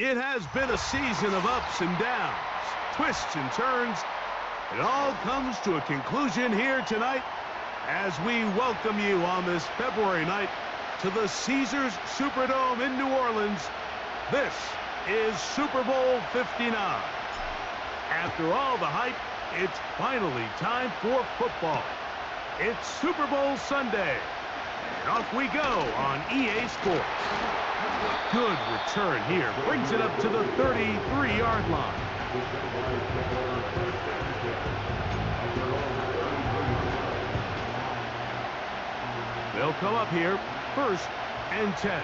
It has been a season of ups and downs, twists and turns. It all comes to a conclusion here tonight as we welcome you on this February night to the Caesars Superdome in New Orleans. This is Super Bowl 59. After all the hype, it's finally time for football. It's Super Bowl Sunday, and off we go on EA Sports. Good return here, brings it up to the 33-yard line. They'll come up here, 1st and 10.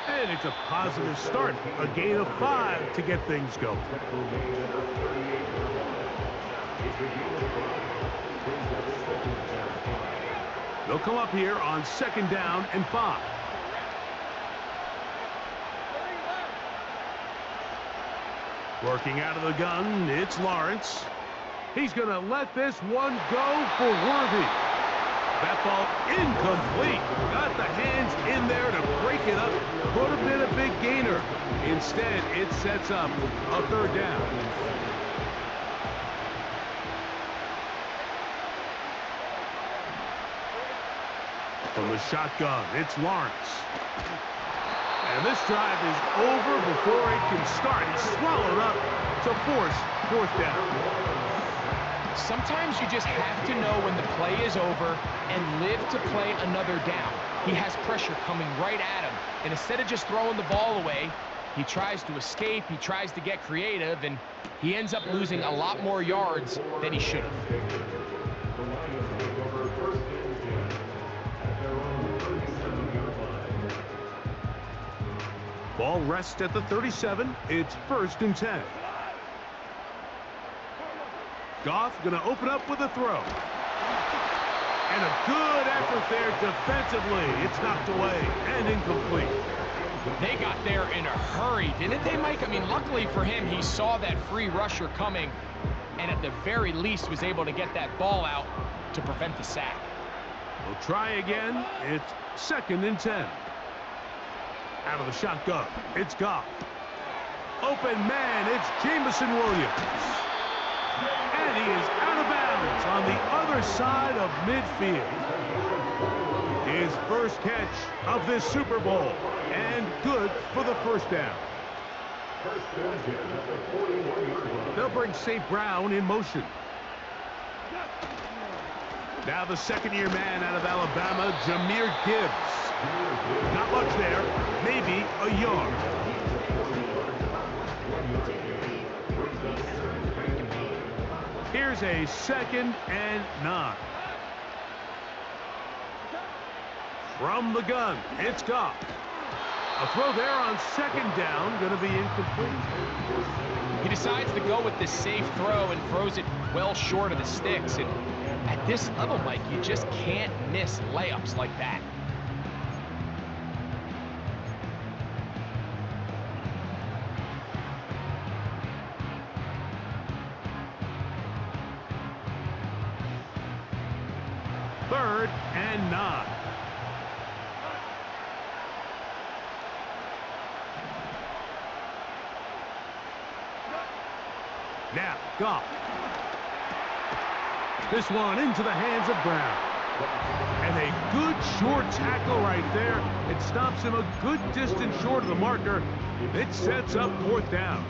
And it's a positive start, a gain of 5 to get things going. They'll come up here on 2nd down and 5. Working out of the gun, it's Lawrence. He's going to let this one go for Worthy. That ball incomplete. Got the hands in there to break it up. Could have been a big gainer. Instead, it sets up a 3rd down. From the shotgun, it's Lawrence. And this drive is over before it can start. He's swallowed up to force 4th down. Sometimes you just have to know when the play is over and live to play another down. He has pressure coming right at him, and instead of just throwing the ball away, he tries to escape, he tries to get creative, and he ends up losing a lot more yards than he should have. Ball rests at the 37. It's 1st and 10. Goff going to open up with a throw. And a good effort there defensively. It's knocked away and incomplete. They got there in a hurry, didn't they, Mike? I mean, luckily for him, he saw that free rusher coming and at the very least was able to get that ball out to prevent the sack. We'll try again. It's 2nd and 10. Out of the shotgun, it's Goff. Open man, it's Jamison Williams. And he is out of bounds on the other side of midfield. His first catch of this Super Bowl, and good for the 1st down. They'll bring St. Brown in motion. Now the 2nd-year man out of Alabama, Jahmyr Gibbs. Not much there, maybe a yard. Here's a 2nd and 9. From the gun, it's Goff. A throw there on 2nd down, going to be incomplete. He decides to go with this safe throw and throws it well short of the sticks. And at this level, Mike, you just can't miss layups like that. Third and 9. Now, Goff. This one into the hands of Brown. And a good short tackle right there. It stops him a good distance short of the marker. It sets up 4th down.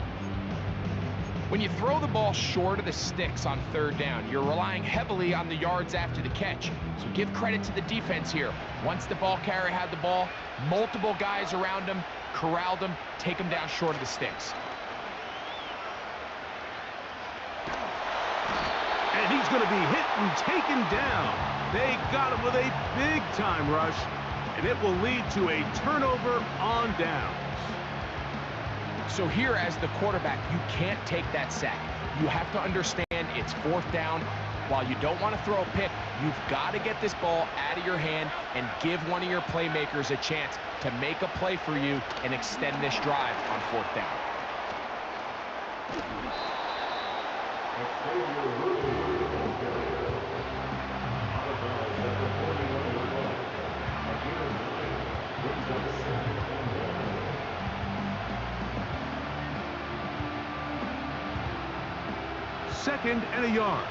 When you throw the ball short of the sticks on 3rd down, you're relying heavily on the yards after the catch. So give credit to the defense here. Once the ball carrier had the ball, multiple guys around him, corralled him, take him down short of the sticks. And he's going to be hit and taken down. They got him with a big-time rush, and it will lead to a turnover on downs. So here, as the quarterback, you can't take that sack. You have to understand it's 4th down. While you don't want to throw a pick, you've got to get this ball out of your hand and give one of your playmakers a chance to make a play for you and extend this drive on 4th down. Second and a yard.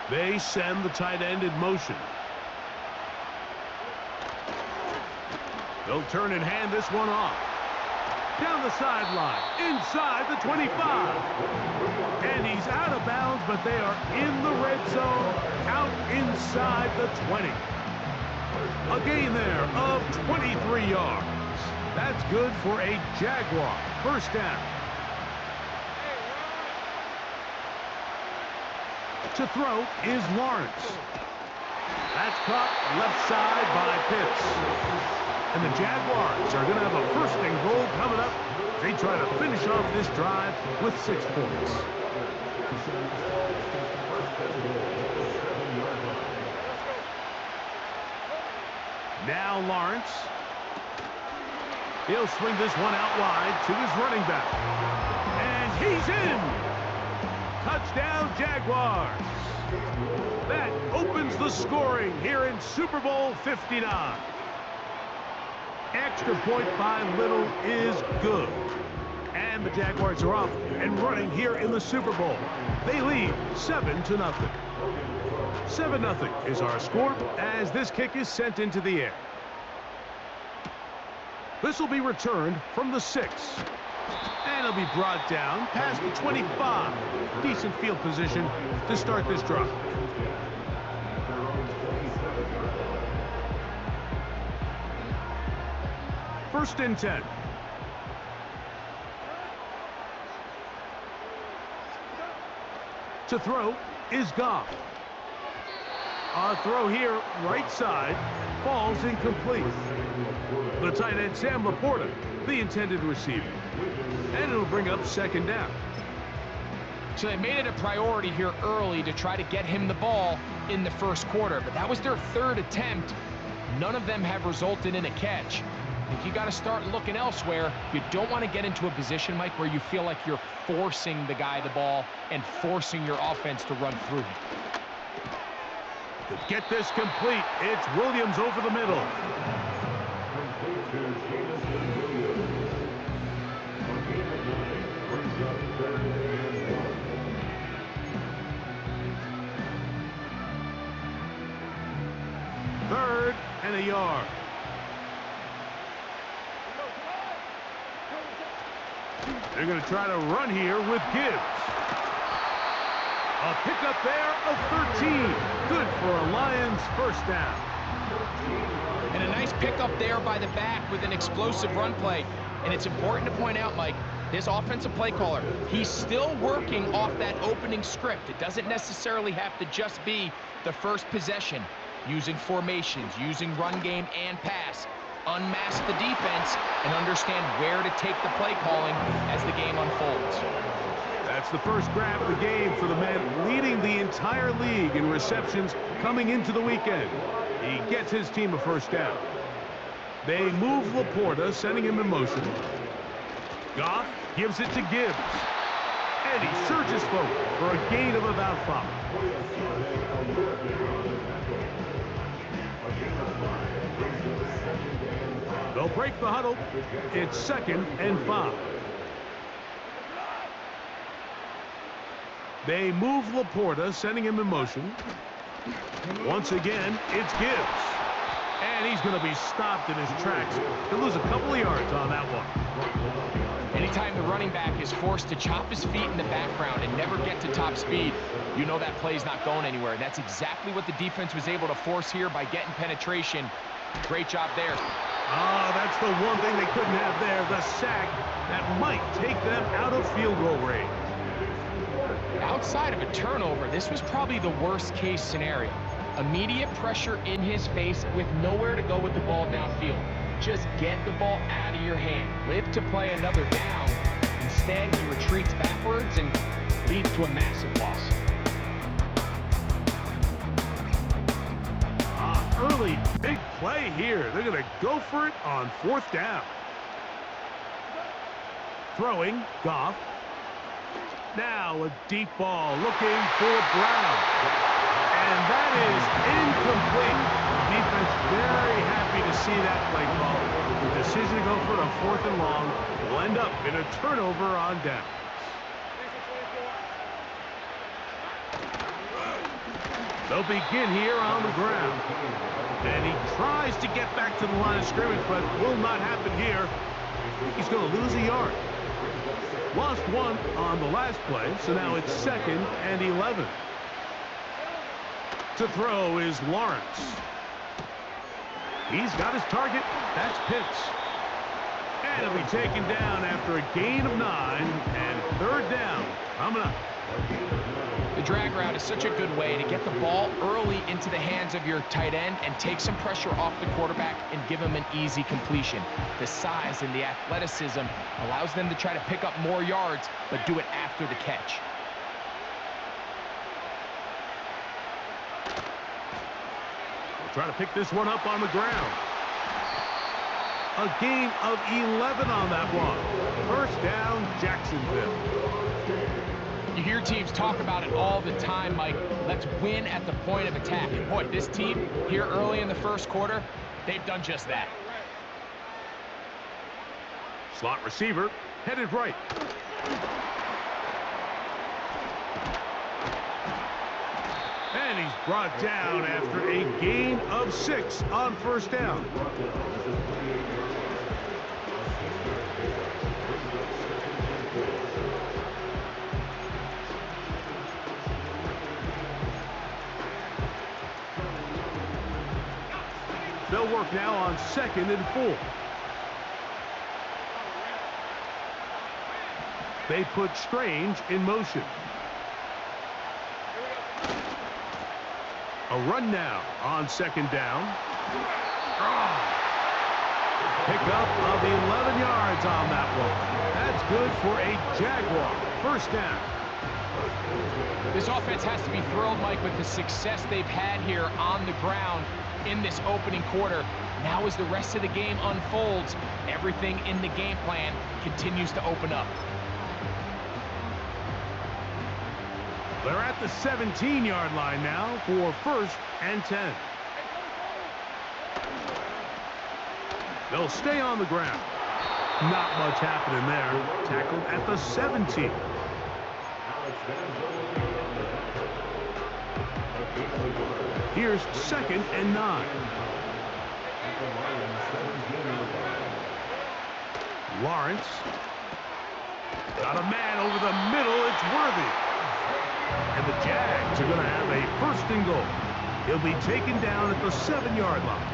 They send the tight end in motion. They'll turn and hand this one off. Down the sideline, inside the 25. And he's out of bounds, but they are in the red zone, out inside the 20. A gain there of 23 yards. That's good for a Jaguar first down. To throw is Lawrence. That's caught left side by Pitts. And the Jaguars are going to have a first and goal coming up. They try to finish off this drive with 6 points. Now Lawrence. He'll swing this one out wide to his running back. And he's in! Touchdown, Jaguars! That opens the scoring here in Super Bowl 59. Extra point by Little is good. And the Jaguars are off and running here in the Super Bowl. They lead 7-0. 7-0 is our score as this kick is sent into the air. This will be returned from the 6. And it'll be brought down past the 25. Decent field position to start this drive. First and 10. To throw is Goff. A throw here, right side, falls incomplete. The tight end, Sam Laporta, the intended receiver. And it'll bring up second down. So they made it a priority here early to try to get him the ball in the first quarter, but that was their third attempt. None of them have resulted in a catch. I think you got to start looking elsewhere. You don't want to get into a position, Mike, where you feel like you're forcing the guy the ball and forcing your offense to run through him. To get this complete, it's Williams over the middle. Third and a yard. They're going to try to run here with Gibbs. A pickup there of 13. Good for a Lions first down. And a nice pickup there by the back with an explosive run play. And it's important to point out, Mike, this offensive play caller, he's still working off that opening script. It doesn't necessarily have to just be the first possession. Using formations, using run game and pass. Unmask the defense and understand where to take the play calling as the game unfolds. That's the first grab of the game for the man leading the entire league in receptions coming into the weekend. He gets his team a first down. They move Laporta, sending him in motion. Goff gives it to Gibbs. And he surges forward for a gain of about 5. They'll break the huddle. It's 2nd and 5. They move Laporta, sending him in motion. Once again, it's Gibbs. And he's going to be stopped in his tracks. He'll lose a couple of yards on that one. Anytime the running back is forced to chop his feet in the background and never get to top speed, you know that play's not going anywhere. And that's exactly what the defense was able to force here by getting penetration. Great job there. That's the one thing they couldn't have there, the sack that might take them out of field goal range. Outside of a turnover, this was probably the worst-case scenario. Immediate pressure in his face with nowhere to go with the ball downfield. Just get the ball out of your hand. Live to play another down. Instead, he retreats backwards and leads to a massive loss. Early big play here. They're going to go for it on 4th down. Throwing, Goff. Now a deep ball looking for Brown. And that is incomplete. Defense very happy to see that play call. The decision to go for a 4th and long will end up in a turnover on down. They'll begin here on the ground. And he tries to get back to the line of scrimmage, but will not happen here. He's going to lose a yard. Lost 1 on the last play, so now it's 2nd and 11. To throw is Lawrence. He's got his target. That's Pitts. And he'll be taken down after a gain of 9 and 3rd down coming up. The drag route is such a good way to get the ball early into the hands of your tight end and take some pressure off the quarterback and give him an easy completion. The size and the athleticism allows them to try to pick up more yards, but do it after the catch. We'll try to pick this one up on the ground. A gain of 11 on that one. 1st down, Jacksonville. You hear teams talk about it all the time, Mike. Let's win at the point of attack. And boy, this team here early in the 1st quarter, they've done just that. Slot receiver headed right. And he's brought down after a gain of 6 on 1st down. They'll work now on 2nd and 4. They put Strange in motion. A run now on 2nd down. Pickup of 11 yards on that one. That's good for a Jaguar. 1st down. This offense has to be thrilled, Mike, with the success they've had here on the ground in this opening quarter. Now as the rest of the game unfolds, everything in the game plan continues to open up. They're at the 17-yard line now for 1st and 10. They'll stay on the ground. Not much happening there. Tackled at the 17. Here's 2nd and 9. Lawrence. Got a man over the middle. It's Worthy. And the Jags are going to have a 1st and goal. He'll be taken down at the 7-yard line.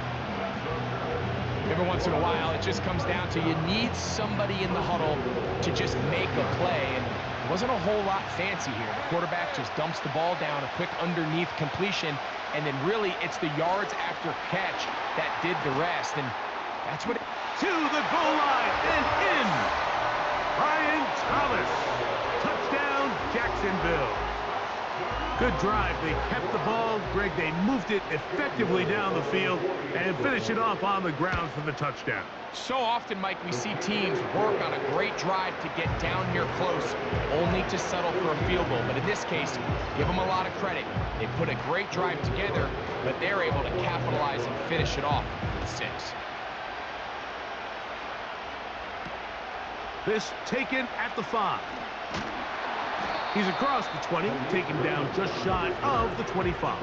Every once in a while, it just comes down to you need somebody in the huddle to just make a play. And it wasn't a whole lot fancy here. The quarterback just dumps the ball down, a quick underneath completion, and then really it's the yards after catch that did the rest. And that's what to the goal line and in. Brian Thomas. Touchdown, Jacksonville. Good drive. They kept the ball. Greg, they moved it effectively down the field and finish it off on the ground for the touchdown. So often, Mike, we see teams work on a great drive to get down here close, only to settle for a field goal. But in this case, give them a lot of credit. They put a great drive together, but they're able to capitalize and finish it off with 6. This taken at the 5. He's across the 20, taken down just shy of the 25.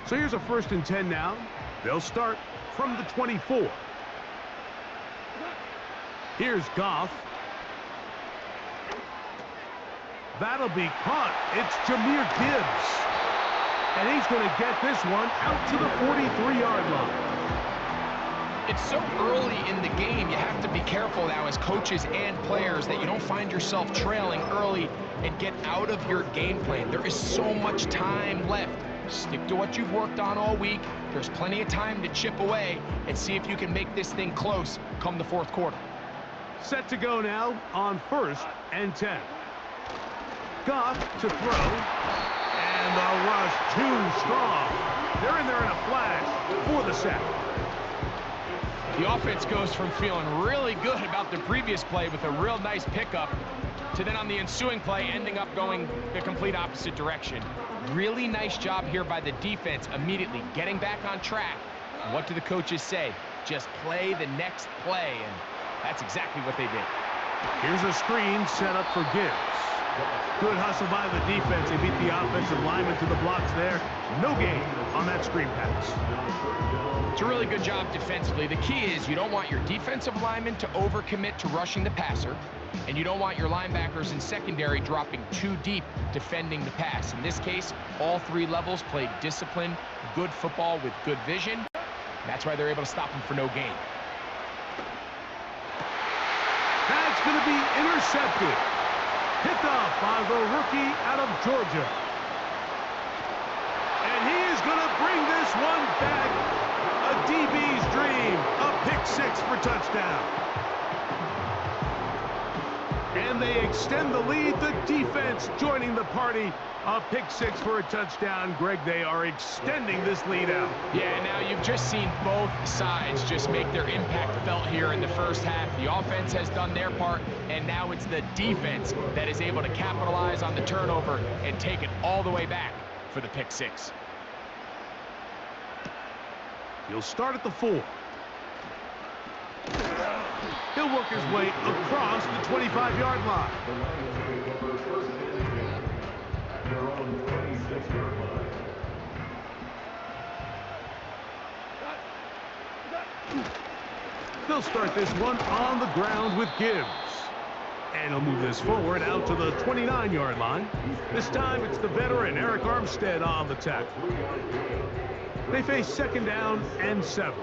So here's a 1st and 10 now. They'll start from the 24. Here's Goff. That'll be caught. It's Jahmyr Gibbs. And he's going to get this one out to the 43-yard line. It's so early in the game, you have to be careful now as coaches and players that you don't find yourself trailing early and get out of your game plan. There is so much time left. Stick to what you've worked on all week. There's plenty of time to chip away and see if you can make this thing close come the 4th quarter. Set to go now on 1st and 10. Goff to throw. And the rush too strong. They're in there in a flash for the sack. The offense goes from feeling really good about the previous play with a real nice pickup to then on the ensuing play ending up going the complete opposite direction. Really nice job here by the defense, immediately getting back on track. What do the coaches say? Just play the next play, and that's exactly what they did. Here's a screen set up for Gibbs. Good hustle by the defense. They beat the offensive lineman to the blocks there. No gain on that screen pass. It's a really good job defensively. The key is you don't want your defensive linemen to overcommit to rushing the passer, and you don't want your linebackers in secondary dropping too deep defending the pass. In this case, all three levels played disciplined, good football with good vision. That's why they're able to stop him for no gain. That's going to be intercepted. Picked off by the rookie out of Georgia. And he is going to bring this one back. A DB's dream. A pick-6 for touchdown. And they extend the lead. The defense joining the party. A pick-6 for a touchdown. Greg, they are extending this lead out. Yeah, now you've just seen both sides just make their impact felt here in the first half. The offense has done their part, and now it's the defense that is able to capitalize on the turnover and take it all the way back for the pick-6. He'll start at the 4. He'll work his way across the 25-yard line. They'll start this one on the ground with Gibbs. And he'll move this forward out to the 29-yard line. This time it's the veteran Eric Armstead on the tackle. They face 2nd down and 7.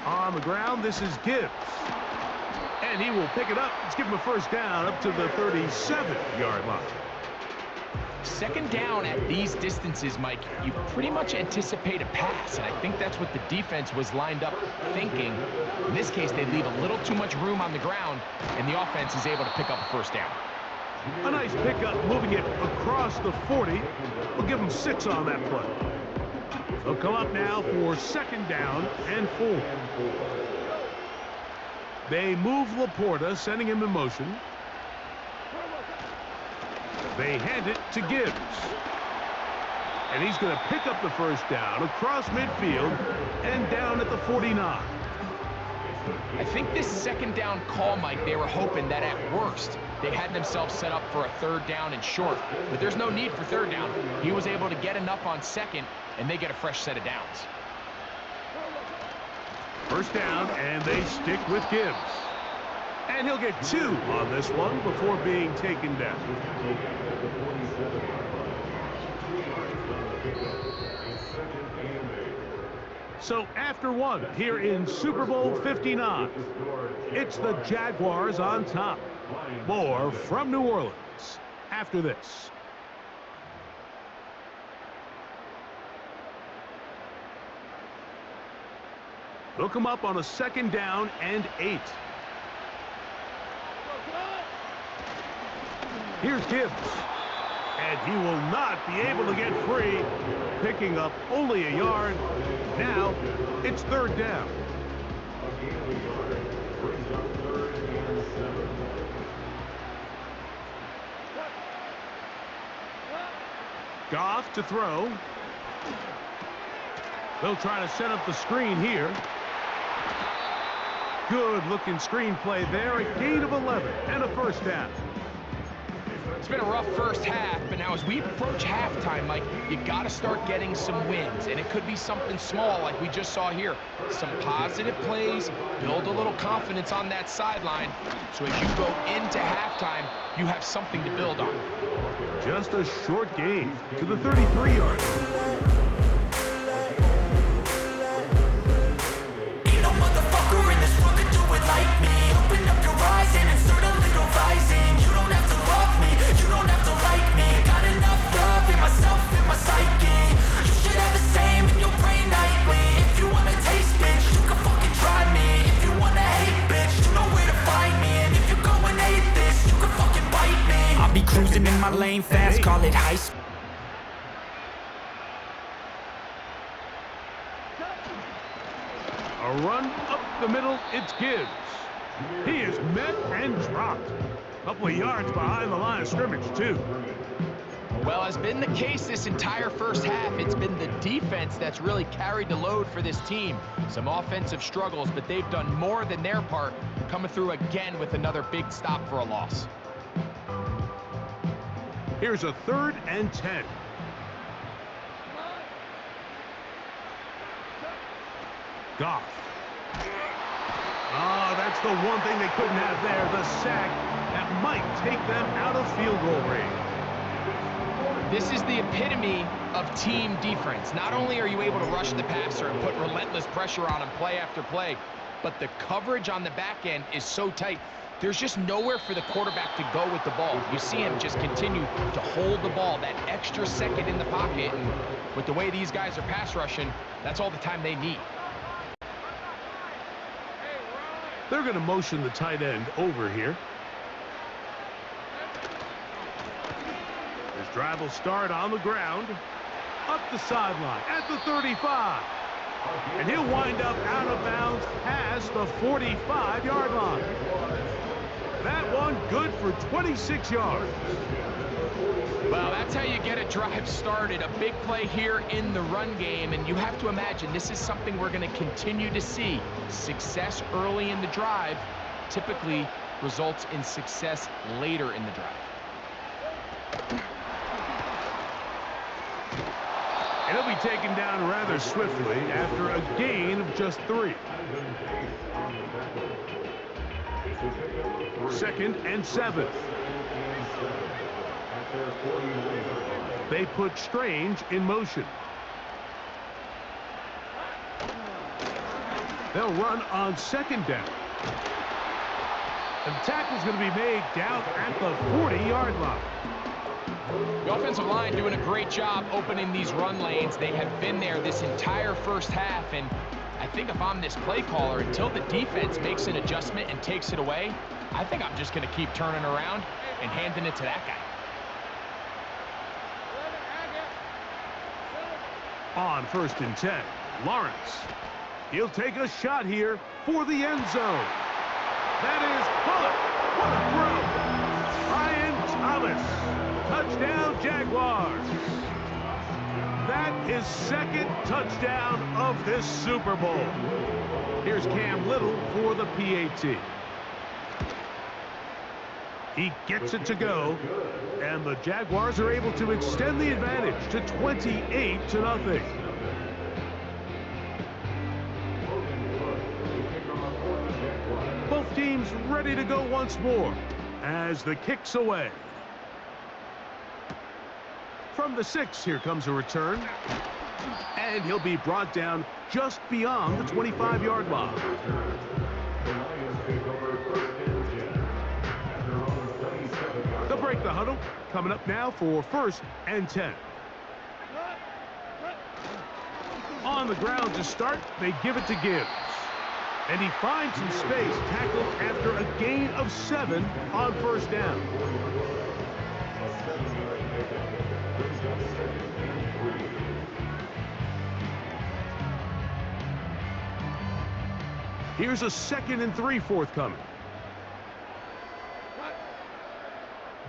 On the ground, this is Gibbs. And he will pick it up. Let's give him a first down up to the 37-yard line. 2nd down at these distances, Mike, you pretty much anticipate a pass, and I think that's what the defense was lined up thinking. In this case, they leave a little too much room on the ground, and the offense is able to pick up a first down. A nice pickup, moving it across the 40. We'll give them 6 on that play. They'll come up now for 2nd down and 4. They move Laporta, sending him in motion. They hand it to Gibbs. And he's going to pick up the first down across midfield and down at the 49. I think this 2nd down call, Mike, they were hoping that at worst they had themselves set up for a 3rd down and short. But there's no need for 3rd down. He was able to get enough on 2nd, and they get a fresh set of downs. First down, and they stick with Gibbs. And he'll get 2 on this one before being taken down. So after 1 here in Super Bowl 59, it's the Jaguars on top. More from New Orleans after this. They'll come up on a 2nd down and 8. Here's Gibbs. And he will not be able to get free, picking up only a yard. Now it's 3rd down. Goff to throw. They'll try to set up the screen here. Good looking screenplay there. A gain of 11 and a first down. It's been a rough first half, but now as we approach halftime, Mike, you got to start getting some wins, and it could be something small like we just saw here. Some positive plays, build a little confidence on that sideline, so as you go into halftime, you have something to build on. Just a short gain to the 33-yard line. Like me, open up your eyes and insert a little rising. You don't have to love me, you don't have to like me. Got enough love in myself, in my psyche. You should have the same in your brain nightly. If you wanna taste, bitch, you can fucking try me. If you wanna hate, bitch, you know where to find me. And if you Cruising in my lane fast, call it high speed. A run up the middle, it's Gibbs. He is met and dropped. A couple of yards behind the line of scrimmage, too. Well, has been the case this entire first half. It's been the defense that's really carried the load for this team. Some offensive struggles, but they've done more than their part, coming through again with another big stop for a loss. Here's a 3rd and 10. Goff. Oh, that's the one thing they couldn't have there, the sack that might take them out of field goal range. This is the epitome of team defense. Not only are you able to rush the passer and put relentless pressure on him play after play, but the coverage on the back end is so tight. There's just nowhere for the quarterback to go with the ball. You see him just continue to hold the ball that extra second in the pocket. And with the way these guys are pass rushing, that's all the time they need. They're going to motion the tight end over here. This drive will start on the ground, up the sideline at the 35. And he'll wind up out of bounds past the 45-yard line. That one good for 26 yards. Well, that's how you get a drive started. A big play here in the run game, and you have to imagine this is something we're going to continue to see. Success early in the drive typically results in success later in the drive. And he'll be taken down rather swiftly after a gain of just 3. 2nd and 7. They put Strange in motion. They'll run on 2nd down. And the tackle's going to be made down at the 40-yard line. The offensive line doing a great job opening these run lanes. They have been there this entire first half, and I think if I'm this play caller, until the defense makes an adjustment and takes it away, I think I'm just going to keep turning around and handing it to that guy. On 1st and 10, Lawrence. He'll take a shot here for the end zone. That is caught. What a throw. Ryan Thomas. Touchdown, Jaguars. That is 2nd touchdown of this Super Bowl. Here's Cam Little for the PAT. He gets it to go, and the Jaguars are able to extend the advantage to 28-0. Both teams ready to go once more as the kick's away. From the 6, here comes a return. And he'll be brought down just beyond the 25-yard line. They'll break the huddle. Coming up now for 1st and 10. On the ground to start, they give it to Gibbs. And he finds some space, tackled after a gain of 7 on 1st down. Here's a 2nd and 3 forthcoming.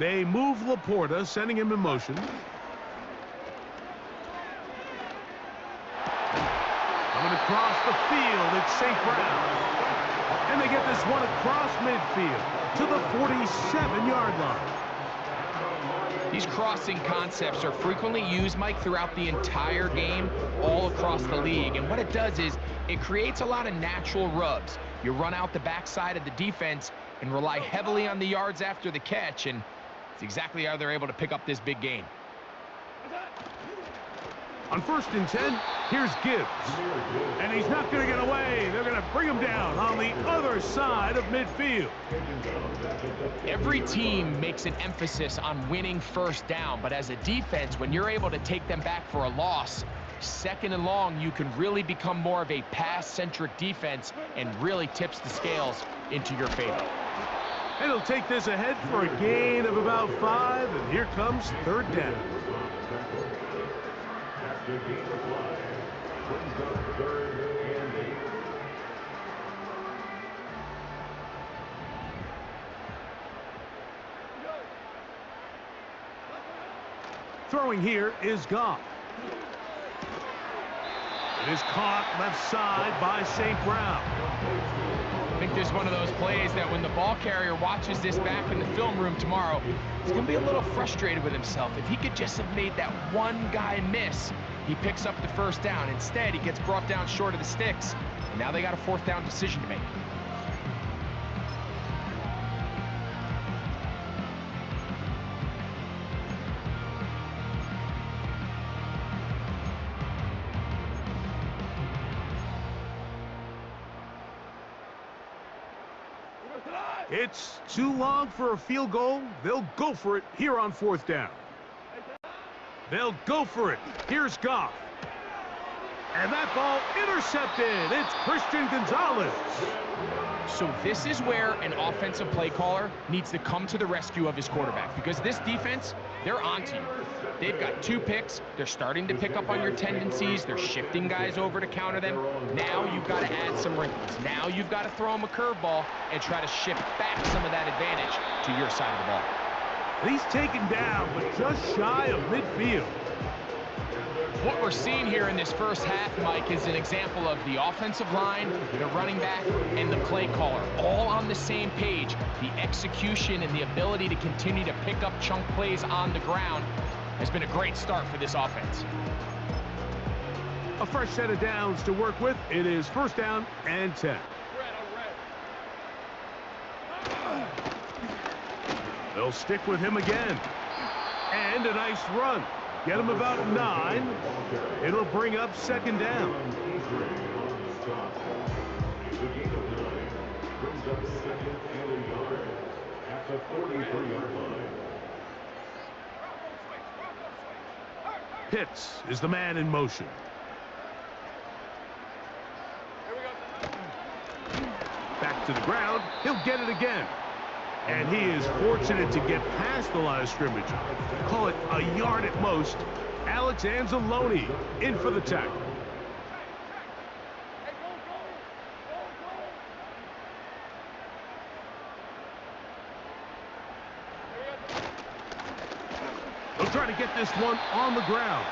They move Laporta, sending him in motion. Coming across the field, it's St. Brown. And they get this one across midfield to the 47-yard line. These crossing concepts are frequently used, Mike, throughout the entire game, all across the league. And what it does is it creates a lot of natural rubs. You run out the backside of the defense and rely heavily on the yards after the catch, and it's exactly how they're able to pick up this big gain. On 1st and 10, here's Gibbs. And he's not going to get away. They're going to bring him down on the other side of midfield. Every team makes an emphasis on winning 1st down, but as a defense, when you're able to take them back for a loss, 2nd and long, you can really become more of a pass-centric defense and really tips the scales into your favor. And he'll take this ahead for a gain of about 5, and here comes third down. Throwing here is Goff. It is caught left side by St. Brown. I think this is one of those plays that when the ball carrier watches this back in the film room tomorrow, he's going to be a little frustrated with himself. If he could just have made that one guy miss, he picks up the first down. Instead, he gets brought down short of the sticks, and now they got a fourth down decision to make. It's too long for a field goal. They'll go for it here on fourth down. They'll go for it. Here's Goff. And that ball intercepted. It's Christian Gonzalez. So this is where an offensive play caller needs to come to the rescue of his quarterback, because this defense, they're onto you. They've got 2 picks. They're starting to pick up on your tendencies. They're shifting guys over to counter them. Now you've got to add some wrinkles. Now you've got to throw them a curveball and try to shift back some of that advantage to your side of the ball. And he's taken down, but just shy of midfield. What we're seeing here in this first half, Mike, is an example of the offensive line, the running back, and the play caller all on the same page. The execution and the ability to continue to pick up chunk plays on the ground has been a great start for this offense. A fresh set of downs to work with. It is first down and 10. They'll stick with him again. And a nice run. Get him about 9. It'll bring up second down. Pitts is the man in motion. Back to the ground. He'll get it again. And he is fortunate to get past the line of scrimmage. Call it a yard at most. Alex Anzalone in for the tackle. They'll try to get this one on the ground.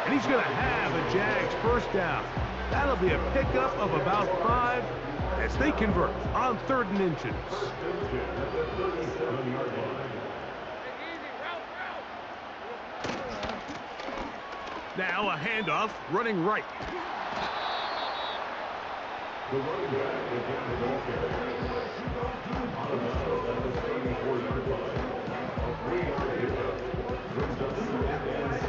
And he's going to have a Jags first down. That'll be a pickup of about 5 as they convert on 3rd and inches. Now a handoff running right. The running back again the ball carrier. On the 74-yard line. A 3-yard pickup brings up 2nd and 7.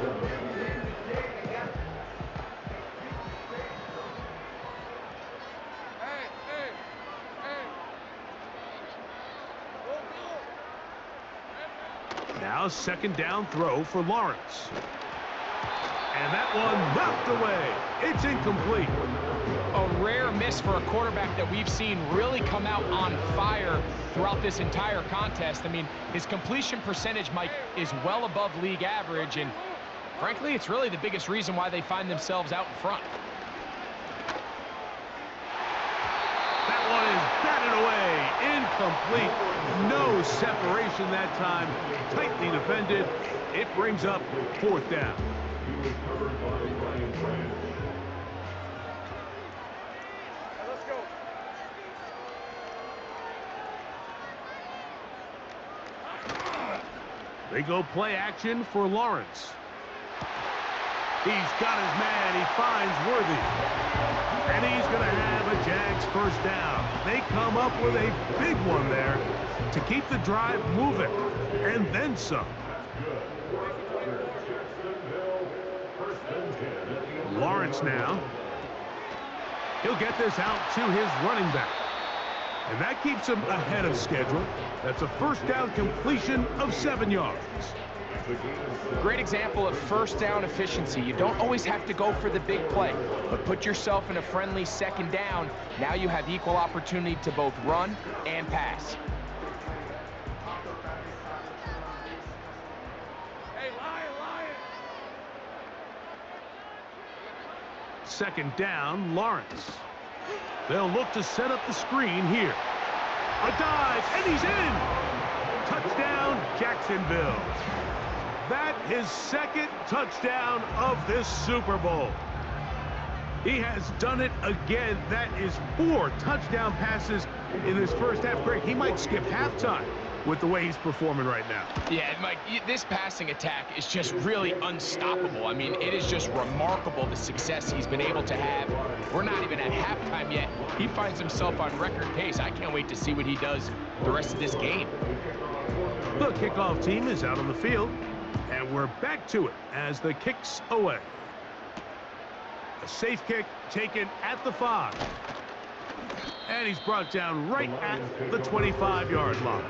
Now second down throw for Lawrence. And that one knocked away. It's incomplete. A rare miss for a quarterback that we've seen really come out on fire throughout this entire contest. I mean, his completion percentage, Mike, is well above league average, and frankly, it's really the biggest reason why they find themselves out in front. That one is batted away. Incomplete. No separation that time. Tightly defended. It brings up 4th down. He was covered by Brian Branch. Let's go. They go play action for Lawrence. He's got his man. He finds Worthy. And he's going to have a Jags first down. They come up with a big one there to keep the drive moving. And then some. Lawrence now. He'll get this out to his running back. And that keeps him ahead of schedule. That's a first down completion of 7 yards. Great example of first down efficiency. You don't always have to go for the big play, but put yourself in a friendly second down. Now you have equal opportunity to both run and pass. Second down, Lawrence. They'll look to set up the screen here. A dive, and he's in! Touchdown, Jacksonville. That his second touchdown of this Super Bowl. He has done it again. That is 4 touchdown passes in his first half. Greg, he might skip halftime with the way he's performing right now. Yeah, Mike, this passing attack is just really unstoppable. I mean, it is just remarkable the success he's been able to have. We're not even at halftime yet. He finds himself on record pace. I can't wait to see what he does the rest of this game. The kickoff team is out on the field, and we're back to it as the kick's away. A safe kick taken at the 5. And he's brought down right at the 25-yard line.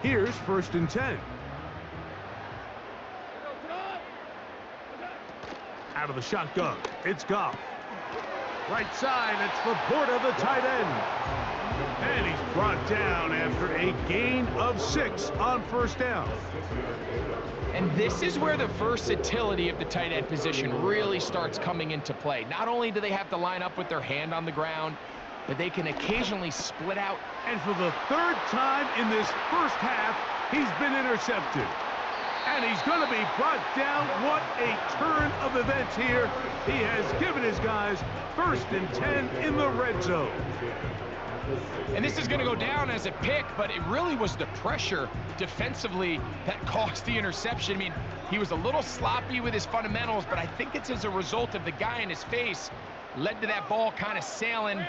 Here's 1st and 10. Out of the shotgun, it's Goff. Right side, it's Laporta, the tight end. And he's brought down after a gain of 6 on 1st down. And this is where the versatility of the tight end position really starts coming into play. Not only do they have to line up with their hand on the ground, but they can occasionally split out. And for the 3rd time in this first half, he's been intercepted. And he's going to be brought down. What a turn of events here. He has given his guys 1st and 10 in the red zone. And this is going to go down as a pick, but it really was the pressure defensively that caused the interception. I mean, he was a little sloppy with his fundamentals, but I think it's as a result of the guy in his face led to that ball kind of sailing,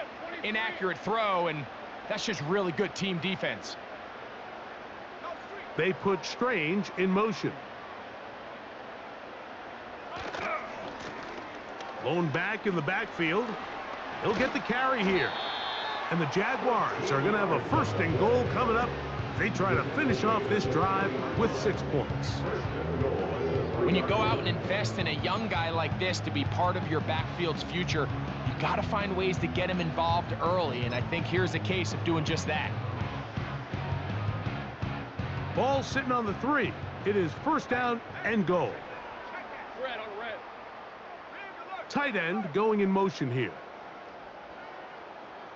inaccurate throw, and that's just really good team defense. They put Strange in motion. Blown back in the backfield. He'll get the carry here. And the Jaguars are going to have a 1st and goal coming up. They try to finish off this drive with 6 points. When you go out and invest in a young guy like this to be part of your backfield's future, you got to find ways to get him involved early, and I think here's a case of doing just that. Ball sitting on the 3. It is 1st down and goal. Red on red. Tight end going in motion here.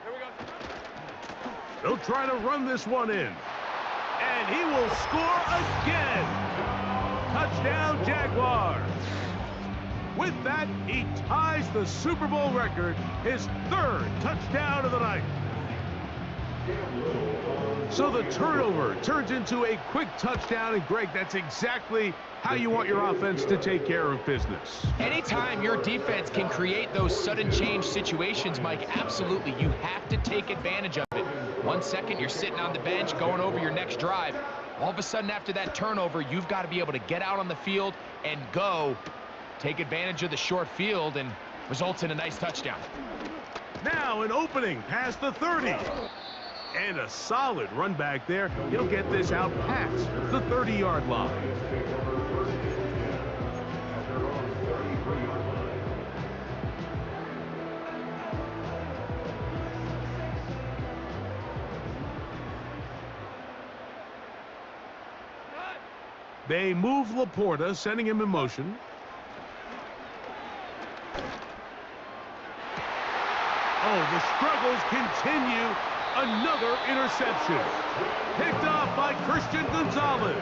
Here we go. They'll try to run this one in. And he will score again. Touchdown, Jaguars. With that, he ties the Super Bowl record, his 3rd touchdown of the night. So the turnover turns into a quick touchdown, and Greg, that's exactly how you want your offense to take care of business. Anytime your defense can create those sudden change situations, Mike, absolutely, you have to take advantage of it. 1 second, you're sitting on the bench, going over your next drive. All of a sudden, after that turnover, you've got to be able to get out on the field and go. Take advantage of the short field, and results in a nice touchdown. Now an opening past the 30. And a solid run back there. He'll get this out past the 30-yard line. They move Laporta, sending him in motion. Oh, the struggles continue. Another interception. Picked off by Christian Gonzalez.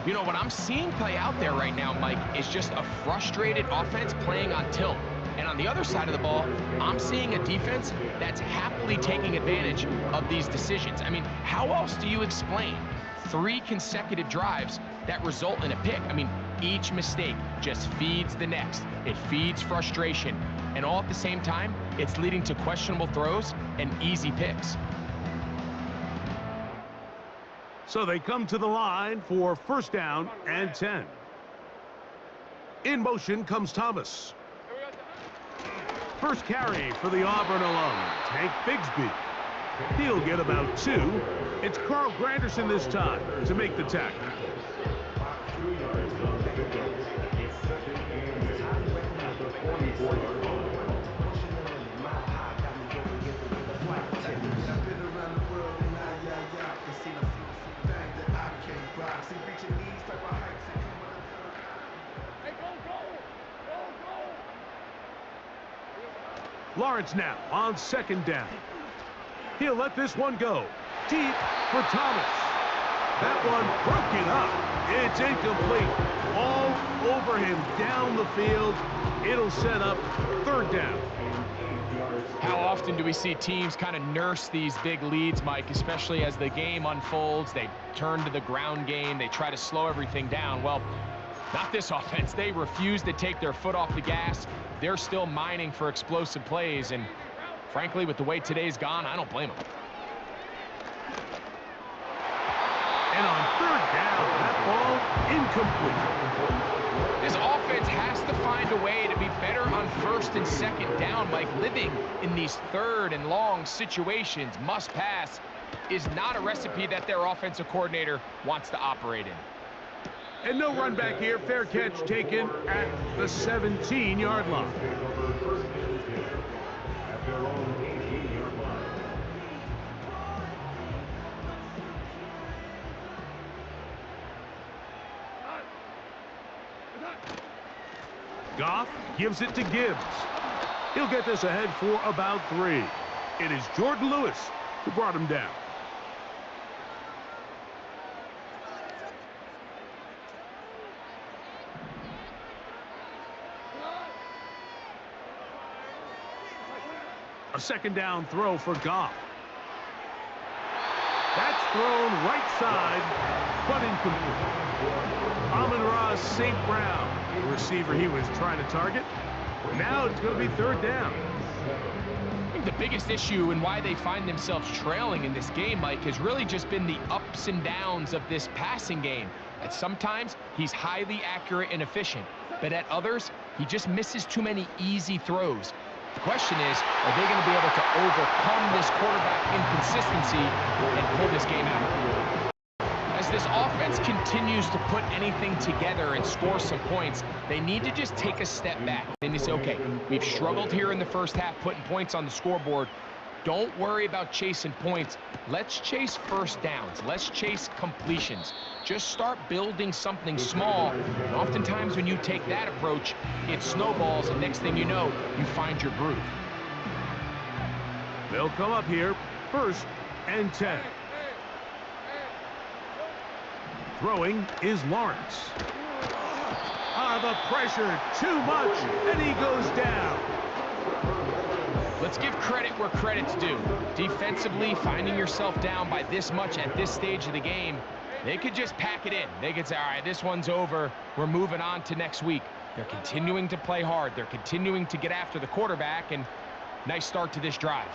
You know, what I'm seeing play out there right now, Mike, is just a frustrated offense playing on tilt. And on the other side of the ball, I'm seeing a defense that's happily taking advantage of these decisions. I mean, how else do you explain 3 consecutive drives that result in a pick? I mean, each mistake just feeds the next. It feeds frustration. And all at the same time, it's leading to questionable throws and easy picks. So they come to the line for 1st down and 10. In motion comes Thomas. First carry for the Auburn alum, Tank Bigsby. He'll get about 2. It's Carl Granderson this time to make the tackle. Lawrence now on second down. He'll let this one go. Deep for Thomas. That one broken up. It's incomplete. All over him down the field. It'll set up third down. How often do we see teams kind of nurse these big leads, Mike, especially as the game unfolds? They turn to the ground game. They try to slow everything down. Well, not this offense. They refuse to take their foot off the gas. They're still mining for explosive plays, and frankly, with the way today's gone, I don't blame them. And on third down, that ball incomplete. This offense has to find a way to be better on first and second down. Like, living in these third and long situations, must pass, is not a recipe that their offensive coordinator wants to operate in. And no run back here. Fair catch taken at the 17-yard line. Goff gives it to Gibbs. He'll get this ahead for about 3. It is Jordan Lewis who brought him down. A second down throw for Goff. That's thrown right side, but incomplete. Amon-Ra St. Brown, the receiver he was trying to target. Now it's going to be third down. I think the biggest issue and why they find themselves trailing in this game, Mike, has really just been the ups and downs of this passing game. At sometimes, he's highly accurate and efficient, but at others, he just misses too many easy throws. The question is, are they going to be able to overcome this quarterback inconsistency and pull this game out? As this offense continues to put anything together and score some points, they need to just take a step back. And they say, okay, we've struggled here in the first half putting points on the scoreboard. Don't worry about chasing points. Let's chase first downs. Let's chase completions. Just start building something small. And oftentimes when you take that approach, it snowballs, and next thing you know, you find your groove. They'll come up here, first and 10. Throwing is Lawrence. The pressure, too much, and he goes down. Let's give credit where credit's due. Defensively, finding yourself down by this much at this stage of the game, they could just pack it in. They could say, all right, this one's over. We're moving on to next week. They're continuing to play hard. They're continuing to get after the quarterback, and nice start to this drive.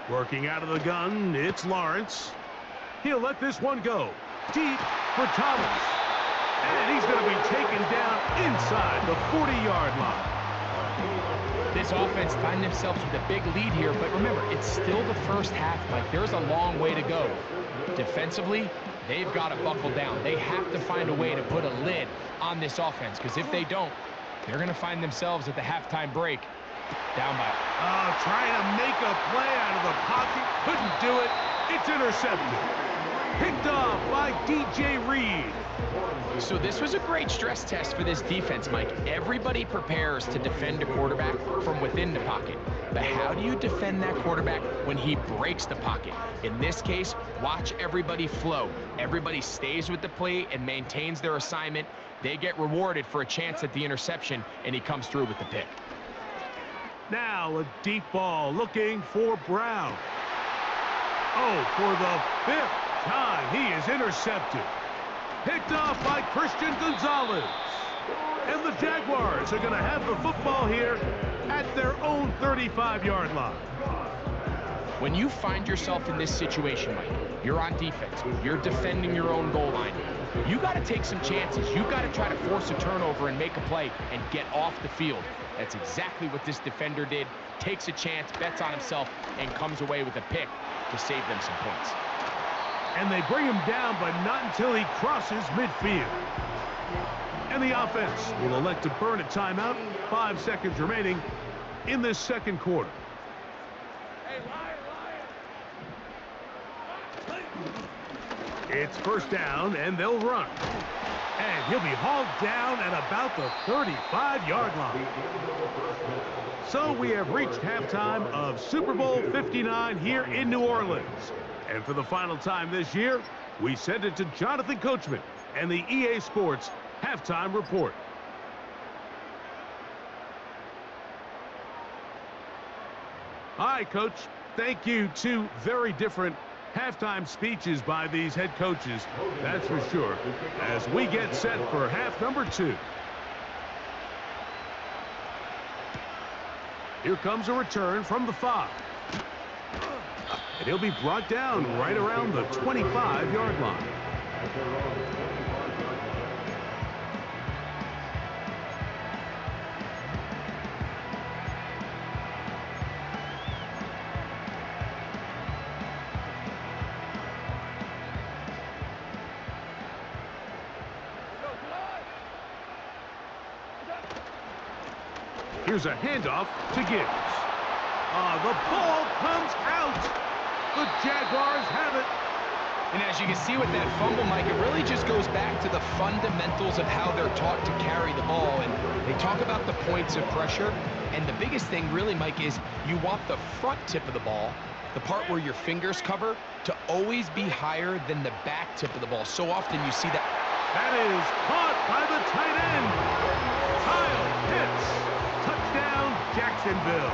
Working out of the gun, it's Lawrence. He'll let this one go. Deep for Thomas. And he's going to be taken down inside the 40-yard line. This offense find themselves with a big lead here, but remember, it's still the first half. Like, there's a long way to go. Defensively, they've got to buckle down. They have to find a way to put a lid on this offense, because if they don't, they're going to find themselves at the halftime break down by. Trying to make a play out of the pocket. Couldn't do it. It's intercepted. Picked off by DJ Reed. So this was a great stress test for this defense, Mike. Everybody prepares to defend a quarterback from within the pocket. But how do you defend that quarterback when he breaks the pocket? In this case, watch everybody flow. Everybody stays with the play and maintains their assignment. They get rewarded for a chance at the interception, and he comes through with the pick. Now a deep ball looking for Brown. For the 5th time, he is intercepted. Picked off by Christian Gonzalez. And the Jaguars are going to have the football here at their own 35-yard line. When you find yourself in this situation, Mike, you're on defense, you're defending your own goal line, you got to take some chances. You got to try to force a turnover and make a play and get off the field. That's exactly what this defender did. Takes a chance, bets on himself, and comes away with a pick to save them some points. And they bring him down, but not until he crosses midfield. And the offense will elect to burn a timeout. 5 seconds remaining in this second quarter. It's first down, and they'll run. And he'll be hauled down at about the 35-yard line. So we have reached halftime of Super Bowl 59 here in New Orleans. And for the final time this year, we send it to Jonathan Coachman and the EA Sports Halftime Report. Hi, Coach. Thank you. Two very different halftime speeches by these head coaches, that's for sure, as we get set for half number 2. Here comes a return from the 5. And he'll be brought down right around the 25-yard line. Here's a handoff to Gibbs. The ball comes out. The Jaguars have it. And as you can see with that fumble, Mike, it really just goes back to the fundamentals of how they're taught to carry the ball. And they talk about the points of pressure. And the biggest thing really, Mike, is you want the front tip of the ball, the part where your fingers cover, to always be higher than the back tip of the ball. So often you see that. That is caught by the tight end. Kyle Pitts. Touchdown, Jacksonville.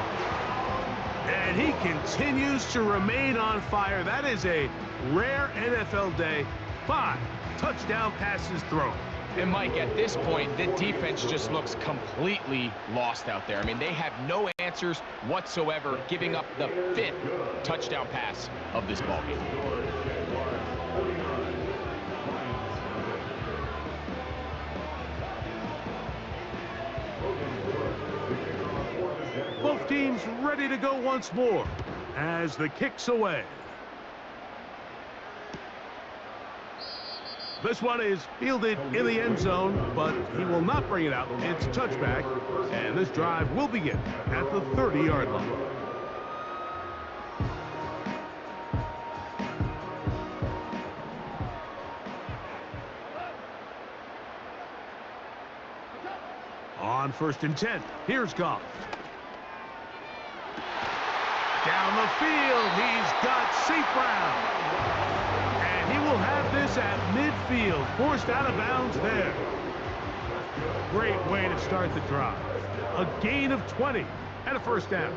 And he continues to remain on fire. That is a rare NFL day. 5 touchdown passes thrown. And Mike, at this point, the defense just looks completely lost out there. I mean, they have no answers whatsoever, giving up the 5th touchdown pass of this ballgame. Both teams ready to go once more as the kick's away. This one is fielded in the end zone, but he will not bring it out. It's touchback, and this drive will begin at the 30-yard line. On 1st and 10, here's Goff. Down the field, he's got St. Brown. And he will have this at midfield, forced out of bounds there. Great way to start the drive. A gain of 20 and a first down.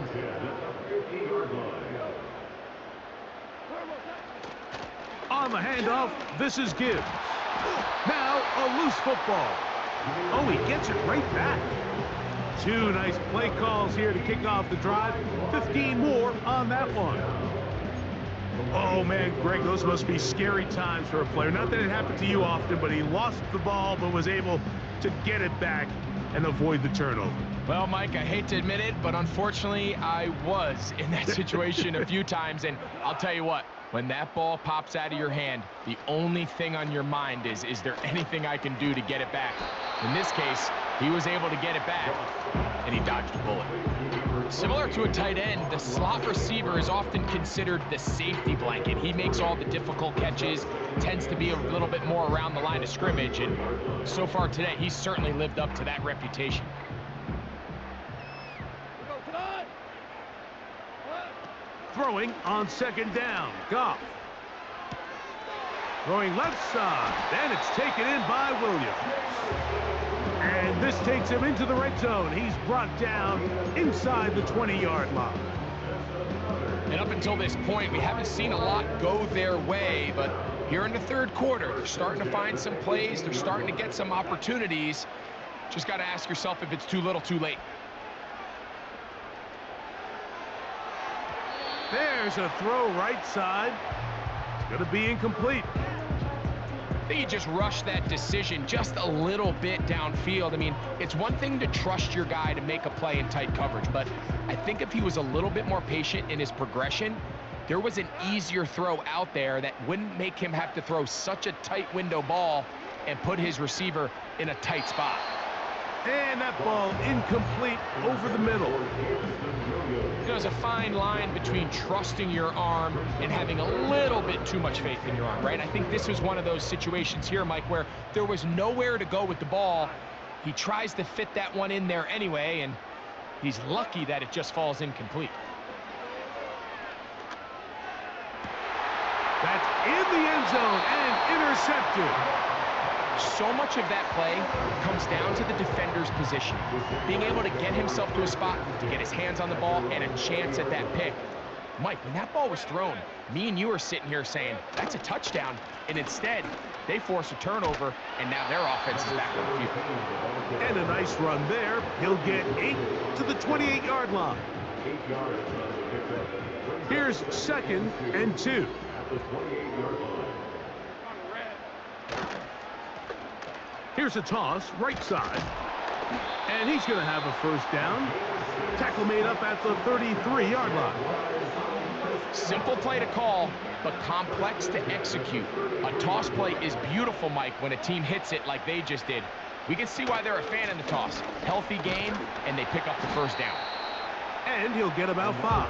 On the handoff, this is Gibbs. Now a loose football. Oh, he gets it right back. 2 nice play calls here to kick off the drive. 15 more on that one. Oh, man, Greg, those must be scary times for a player. Not that it happened to you often, but he lost the ball but was able to get it back and avoid the turnover. Well, Mike, I hate to admit it, but unfortunately, I was in that situation a few times. And I'll tell you what, when that ball pops out of your hand, the only thing on your mind is there anything I can do to get it back? In this case, he was able to get it back, and he dodged a bullet. Similar to a tight end, the slot receiver is often considered the safety blanket. He makes all the difficult catches, tends to be a little bit more around the line of scrimmage, and so far today, he's certainly lived up to that reputation. Throwing on 2nd down, Goff. Throwing left side, and it's taken in by Williams. And this takes him into the red zone. He's brought down inside the 20-yard line. And up until this point, we haven't seen a lot go their way, but here in the 3rd quarter, they're starting to find some plays. They're starting to get some opportunities. Just got to ask yourself if it's too little, too late. There's a throw right side. It's going to be incomplete. I think he just rushed that decision just a little bit downfield. I mean, it's one thing to trust your guy to make a play in tight coverage, but I think if he was a little bit more patient in his progression, there was an easier throw out there that wouldn't make him have to throw such a tight window ball and put his receiver in a tight spot. And that ball incomplete over the middle. There's a fine line between trusting your arm and having a little bit too much faith in your arm, right? I think this was one of those situations here, Mike, where there was nowhere to go with the ball. He tries to fit that one in there anyway, and he's lucky that it just falls incomplete. That's in the end zone and intercepted. So much of that play comes down to the defender's position. Being able to get himself to a spot, to get his hands on the ball, and a chance at that pick. Mike, when that ball was thrown, me and you are sitting here saying, that's a touchdown. And instead, they force a turnover, and now their offense is back on the field. And a nice run there. He'll get 8 to the 28-yard line. Here's 2nd and 2. Here's a toss, right side. And he's going to have a first down. Tackle made up at the 33-yard line. Simple play to call, but complex to execute. A toss play is beautiful, Mike, when a team hits it like they just did. We can see why they're a fan of the toss. Healthy game, and they pick up the first down. And he'll get about 5.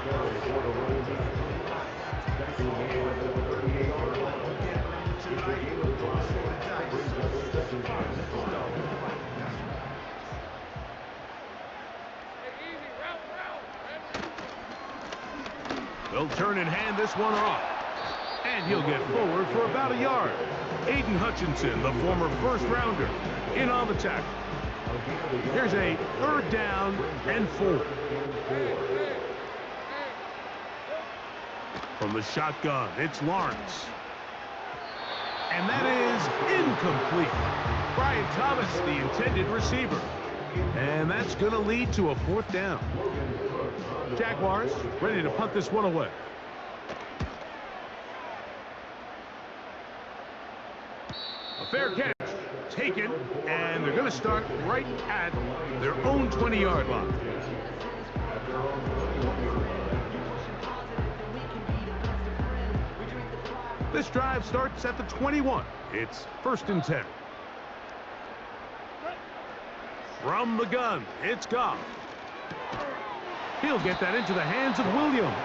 They'll turn and hand this one off. And he'll get forward for about a yard. Aiden Hutchinson, the former first-rounder, in on the tackle. Here's a 3rd down and 4. From the shotgun, it's Lawrence. And that is incomplete. Brian Thomas, the intended receiver. And that's going to lead to a 4th down. Jaguars ready to punt this one away. A fair catch taken, and they're going to start right at their own 20-yard line. This drive starts at the 21. It's 1st and 10. From the gun, it's Goff. He'll get that into the hands of Williams.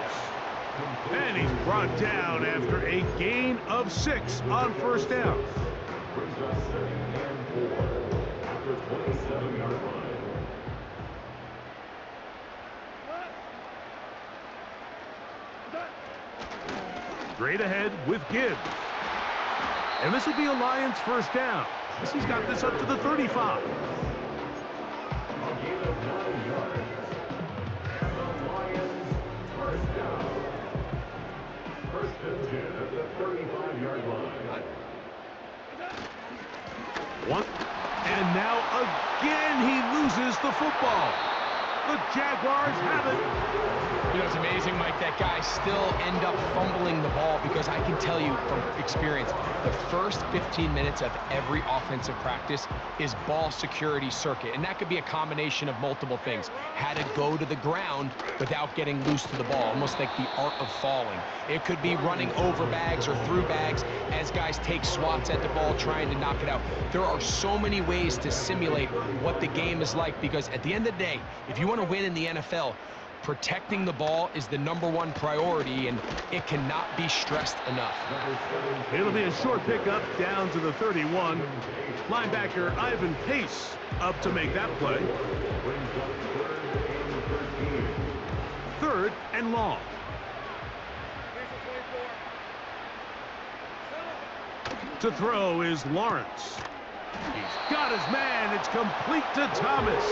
And he's brought down after a gain of 6 on 1st down. Straight ahead with Gibbs. And this will be a Lions 1st down. He's got this up to the 35. One, and now again he loses the football. The Jaguars have it. You know, it's amazing, Mike, that guys still end up fumbling the ball, because I can tell you from experience, the first 15 minutes of every offensive practice is ball security circuit. And that could be a combination of multiple things. How to go to the ground without getting loose to the ball, almost like the art of falling. It could be running over bags or through bags as guys take swats at the ball, trying to knock it out. There are so many ways to simulate what the game is like, because at the end of the day, if you want to win in the NFL, protecting the ball is the #1 priority, and it cannot be stressed enough. It'll be a short pickup down to the 31. Linebacker Ivan Pace up to make that play. 3rd and long. To throw is Lawrence. He's got his man. It's complete to Thomas.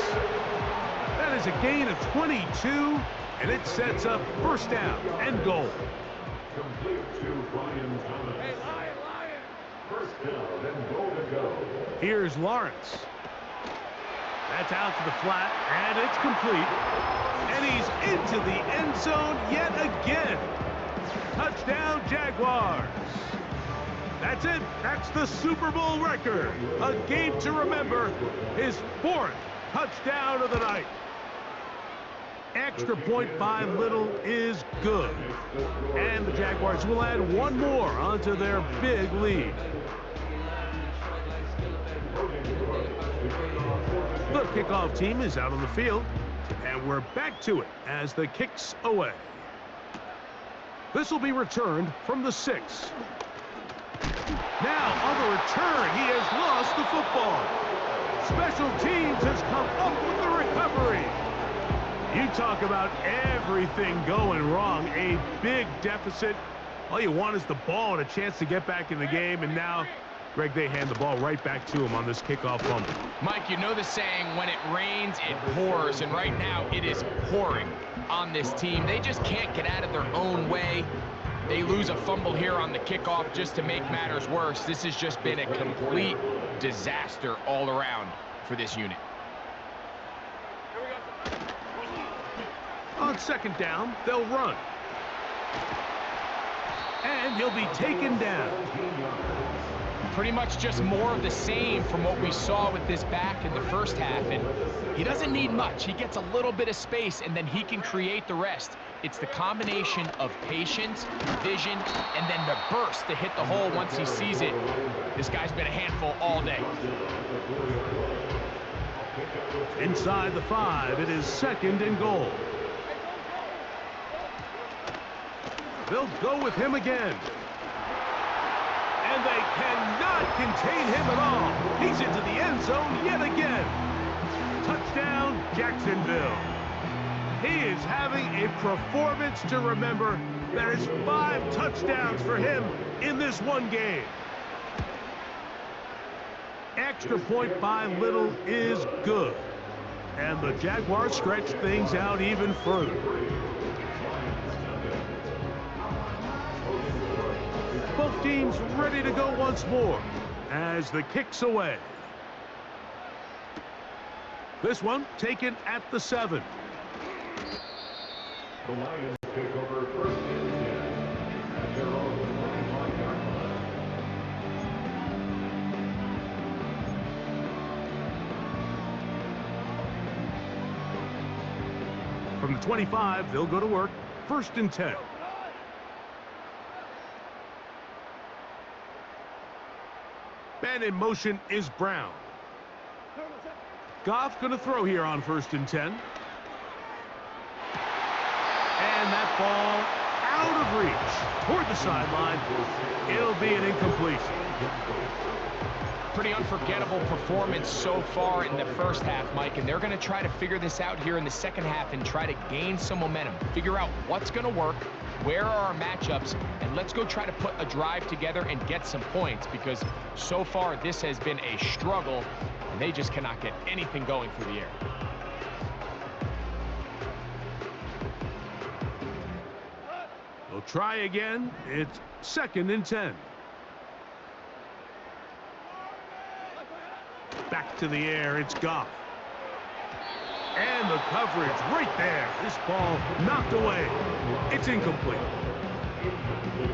That is a gain of 22, and it sets up 1st down and goal. Complete to Brian Thomas. Hey, Lion. 1st down and goal to go. Here's Lawrence. That's out to the flat, and it's complete. And he's into the end zone yet again. Touchdown, Jaguars. That's it. That's the Super Bowl record. A game to remember. His 4th touchdown of the night. Extra point by Little is good. And the Jaguars will add 1 more onto their big lead. The kickoff team is out on the field, and we're back to it as the kick's away. This will be returned from the 6. Now on the return, he has lost the football. Special teams has come up with the recovery. You talk about everything going wrong, a big deficit. All you want is the ball and a chance to get back in the game, and now, Greg, they hand the ball right back to him on this kickoff fumble. Mike, you know the saying, when it rains, it pours, and right now it is pouring on this team. They just can't get out of their own way. They lose a fumble here on the kickoff just to make matters worse. This has just been a complete disaster all around for this unit. On second down, they'll run. And he'll be taken down. Pretty much just more of the same from what we saw with this back in the first half. And he doesn't need much. He gets a little bit of space, and then he can create the rest. It's the combination of patience, vision, and then the burst to hit the hole once he sees it. This guy's been a handful all day. Inside the 5, it is 2nd and goal. They'll go with him again. And they cannot contain him at all. He's into the end zone yet again. Touchdown, Jacksonville. He is having a performance to remember. There is 5 touchdowns for him in this one game. Extra point by little is good. And the Jaguars stretch things out even further. Both teams ready to go once more as the kick's away. This one taken at the 7. The Lions take over 1st and 10 at their own 25-yard line. From the 25, they'll go to work. 1st and 10. Man in motion is Brown. Goff going to throw here on 1st and 10. And that ball out of reach toward the sideline. It'll be an incompletion. Pretty unforgettable performance so far in the first half, Mike, and they're going to try to figure this out here in the second half and try to gain some momentum, figure out what's going to work, where are our matchups, and let's go try to put a drive together and get some points, because so far this has been a struggle and they just cannot get anything going through the air. They'll try again. It's 2nd and 10. Back to the air, it's Goff. And the coverage right there. This ball knocked away. It's incomplete.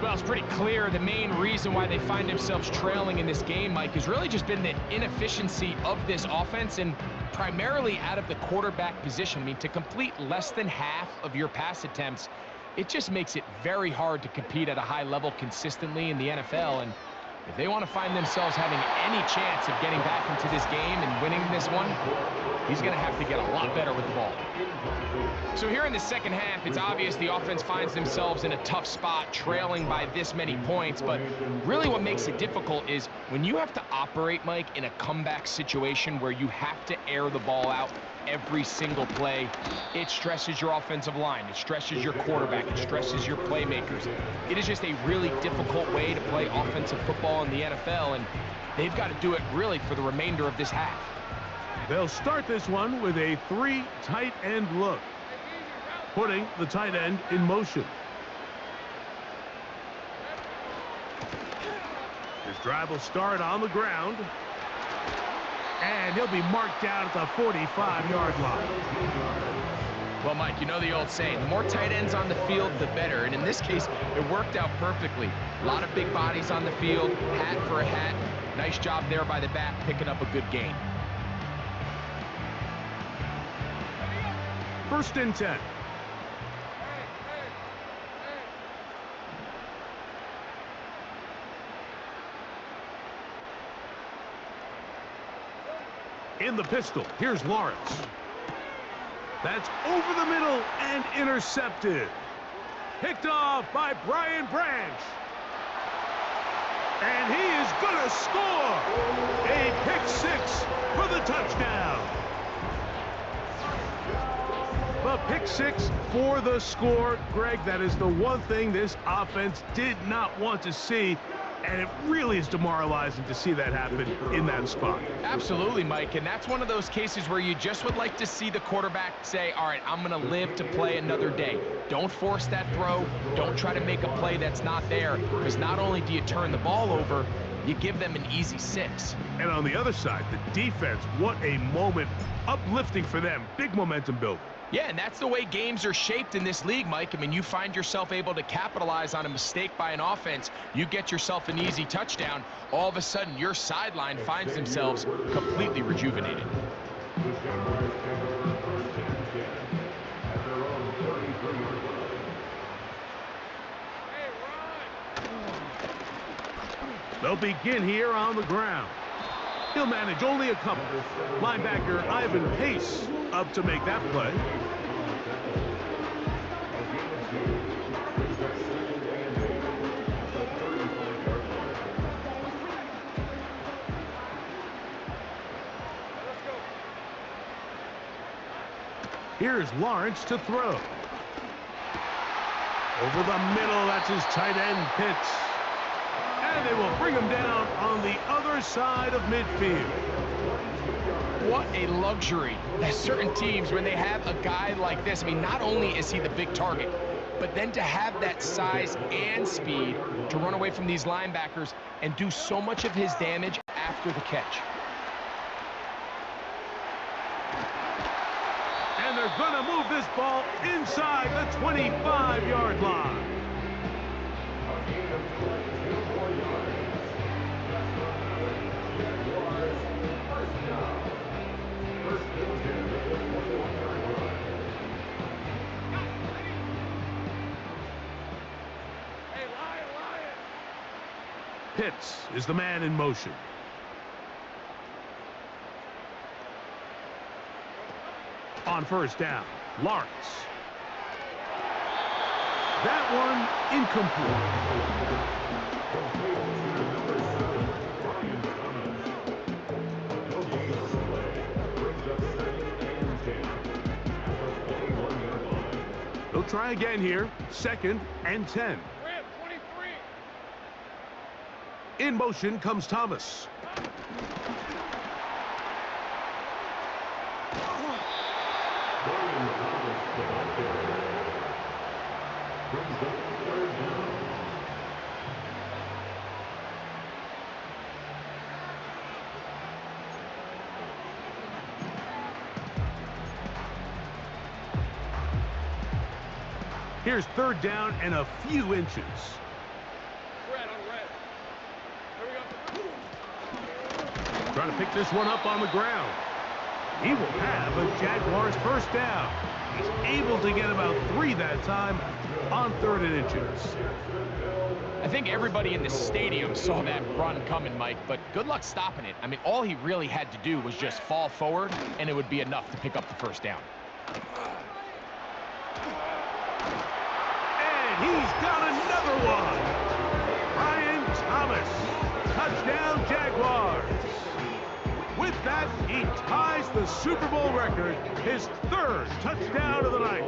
Well, it's pretty clear the main reason why they find themselves trailing in this game, Mike, has really just been the inefficiency of this offense and primarily out of the quarterback position. I mean, to complete less than half of your pass attempts, it just makes it very hard to compete at a high level consistently in the NFL. And if they want to find themselves having any chance of getting back into this game and winning this one, he's going to have to get a lot better with the ball. So here in the second half, it's obvious the offense finds themselves in a tough spot, trailing by this many points. But really what makes it difficult is when you have to operate, Mike, in a comeback situation where you have to air the ball out every single play, it stresses your offensive line, it stresses your quarterback, it stresses your playmakers. It is just a really difficult way to play offensive football in the NFL, and they've got to do it really for the remainder of this half. They'll start this one with a 3 tight end look, putting the tight end in motion. His drive will start on the ground. And he'll be marked down at the 45-yard line. Well, Mike, you know the old saying, the more tight ends on the field, the better. And in this case, it worked out perfectly. A lot of big bodies on the field, hat for a hat. Nice job there by the back, picking up a good gain. 1st and 10. In in the pistol. Here's Lawrence. That's over the middle and intercepted. Picked off by Brian Branch. And he is going to score. A pick six for the touchdown. The pick six for the score. Greg, that is the one thing this offense did not want to see. And it really is demoralizing to see that happen in that spot. Absolutely, Mike, and that's one of those cases where you just would like to see the quarterback say, all right, I'm going to live to play another day. Don't force that throw. Don't try to make a play that's not there, because not only do you turn the ball over, you give them an easy 6. And on the other side, the defense, what a moment. Uplifting for them. Big momentum build. Yeah, and that's the way games are shaped in this league, Mike. I mean, you find yourself able to capitalize on a mistake by an offense. You get yourself an easy touchdown. All of a sudden, your sideline finds themselves completely rejuvenated. They'll begin here on the ground. He'll manage only a couple. Linebacker Ivan Pace up to make that play. Here's Lawrence to throw. Over the middle, that's his tight end, Pitts. And they will bring him down on the other side of midfield. What a luxury that certain teams, when they have a guy like this, I mean, not only is he the big target, but then to have that size and speed to run away from these linebackers and do so much of his damage after the catch. And they're going to move this ball inside the 25-yard line. Pitts is the man in motion. On first down, Lawrence. That one incomplete. They'll try again here. 2nd and 10. In motion comes Thomas. Here's 3rd down and a few inches. Red on red. Here we go. Trying to pick this one up on the ground. He will have a Jaguars first down. He's able to get about 3 that time on 3rd and inches. I think everybody in the stadium saw that run coming, Mike, but good luck stopping it. I mean, all he really had to do was just fall forward, and it would be enough to pick up the first down. And he's got another one. Brian Thomas. Touchdown, Jaguars. With that, he ties the Super Bowl record, his 3rd touchdown of the night.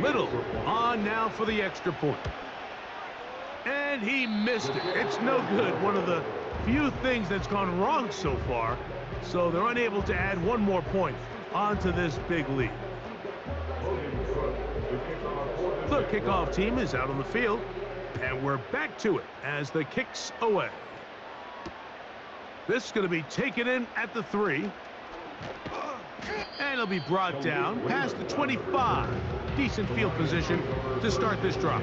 Little on now for the extra point. And he missed it. It's no good. One of the few things that's gone wrong so far. So they're unable to add one more point onto this big lead. The kickoff team is out on the field, and we're back to it as the kick's away. This is going to be taken in at the 3. And it'll be brought down past the 25. Decent field position to start this drive.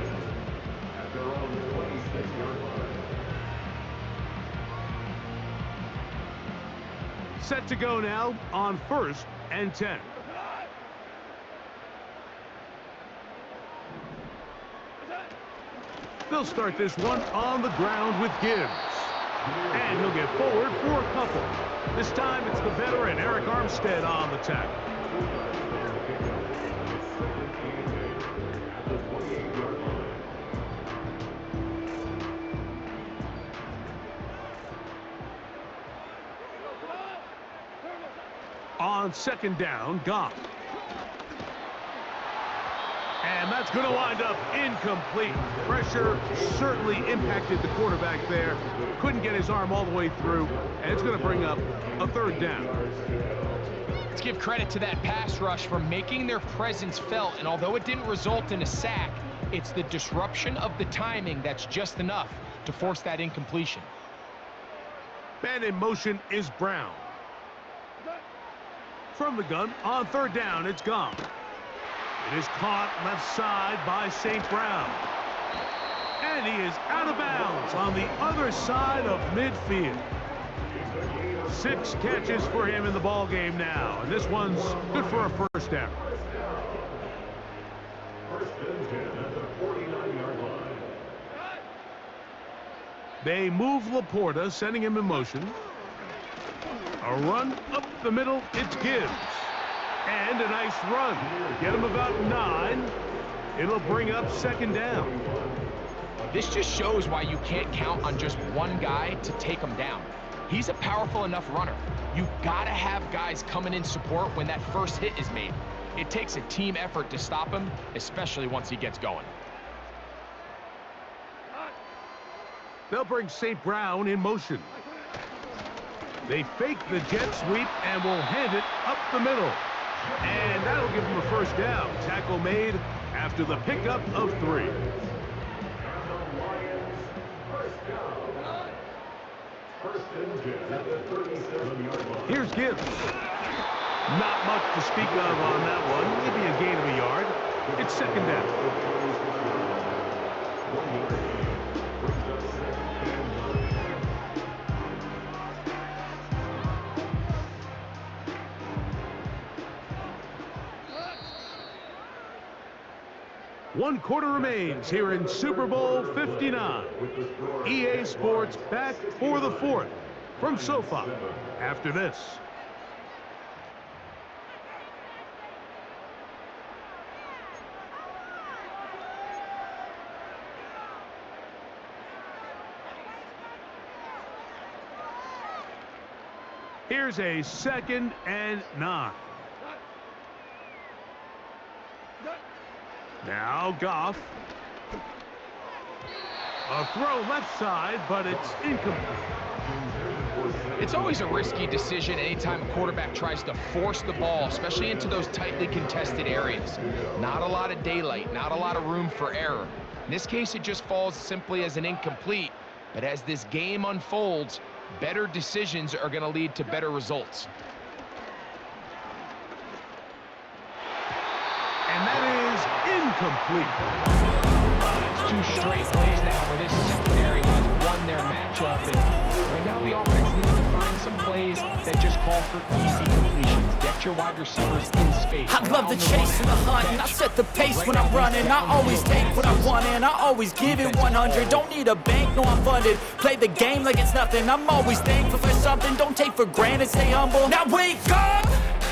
Set to go now on 1st and 10. They'll start this one on the ground with Gibbs. And he'll get forward for a couple. This time it's the veteran Eric Armstead on the tackle. On second down, Goff. And that's going to wind up incomplete. Pressure certainly impacted the quarterback there. Couldn't get his arm all the way through, and it's going to bring up a third down. Let's give credit to that pass rush for making their presence felt, and although it didn't result in a sack, it's the disruption of the timing that's just enough to force that incompletion. Man in motion is Brown. From the gun, on third down, it's gone. It is caught left side by St. Brown. And he is out of bounds on the other side of midfield. 6 catches for him in the ball game now, and this one's good for a first down. First and 10 at the 49-yard line. They move Laporta, sending him in motion. A run up the middle, it's Gibbs. And a nice run. Get him about 9. It'll bring up second down. This just shows why you can't count on just one guy to take him down. He's a powerful enough runner. You've got to have guys coming in support when that first hit is made. It takes a team effort to stop him, especially once he gets going. They'll bring St. Brown in motion. They fake the jet sweep and will hand it up the middle. And that'll give them a first down. Tackle made after the pickup of 3. First and 10 at the 37-yard line. Here's Gibbs. Not much to speak of on that one. Maybe a gain of a yard. It's second down. One quarter remains here in Super Bowl 59. EA Sports back for the 4th from SoFi after this. Here's a 2nd and 9. Now Goff. A throw left side, but it's incomplete. It's always a risky decision anytime a quarterback tries to force the ball, especially into those tightly contested areas. Not a lot of daylight, not a lot of room for error. In this case, it just falls simply as an incomplete. But as this game unfolds, better decisions are going to lead to better results. And that is incomplete. It's 2 straight plays now where this secondary has won their matchup. And right now the offense needs to find some plays that just call for easy completions. Get your wide receivers in space. I love the chase and the hunt, and I set the pace when I'm running. I always take what I want, and I always give it 100. Don't need a bank, no, I'm funded. Play the game like it's nothing. I'm always thankful for something. Don't take for granted, stay humble. Now wake up!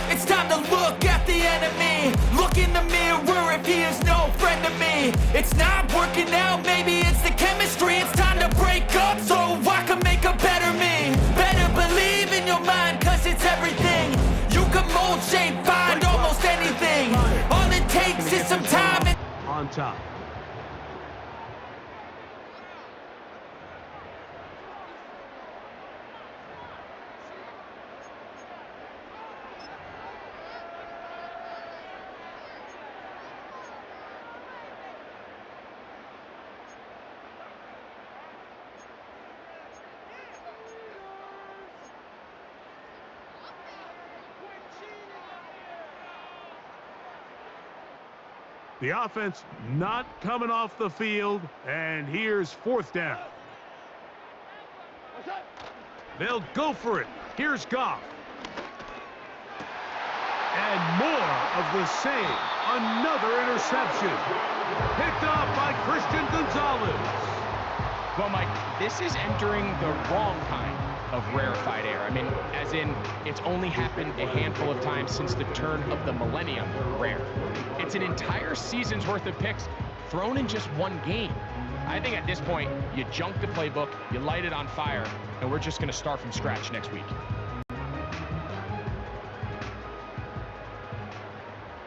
It's time to look at the enemy. Look in the mirror if he is no friend to me. It's not working out, maybe it's the chemistry. It's time to break up so I can make a better me. Better believe in your mind, cause it's everything. You can mold, shape, find almost anything. All it takes is some time and On top. The offense not coming off the field, and here's 4th down. They'll go for it. Here's Goff. And more of the same. Another interception. Picked off by Christian Gonzalez. Well, Mike, this is entering the wrong kind of rarefied air. I mean, as in, it's only happened a handful of times since the turn of the millennium rare. It's an entire season's worth of picks thrown in just one game. I think at this point, you junk the playbook, you light it on fire, and we're just going to start from scratch next week.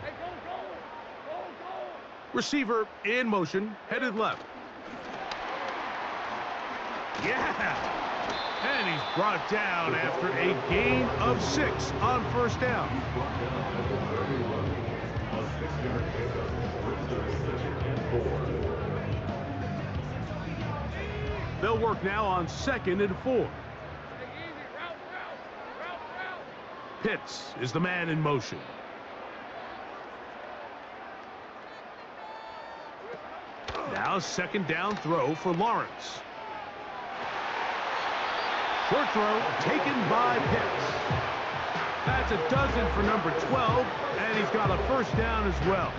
Hey, go! Receiver in motion, headed left. Yeah! And he's brought down after a gain of 6 on first down. They'll work now on 2nd and 4. Hey, easy, route. Pitts is the man in motion. Now 2nd down throw for Lawrence. Short throw taken by Pitts. That's a dozen for number 12, and he's got a first down as well.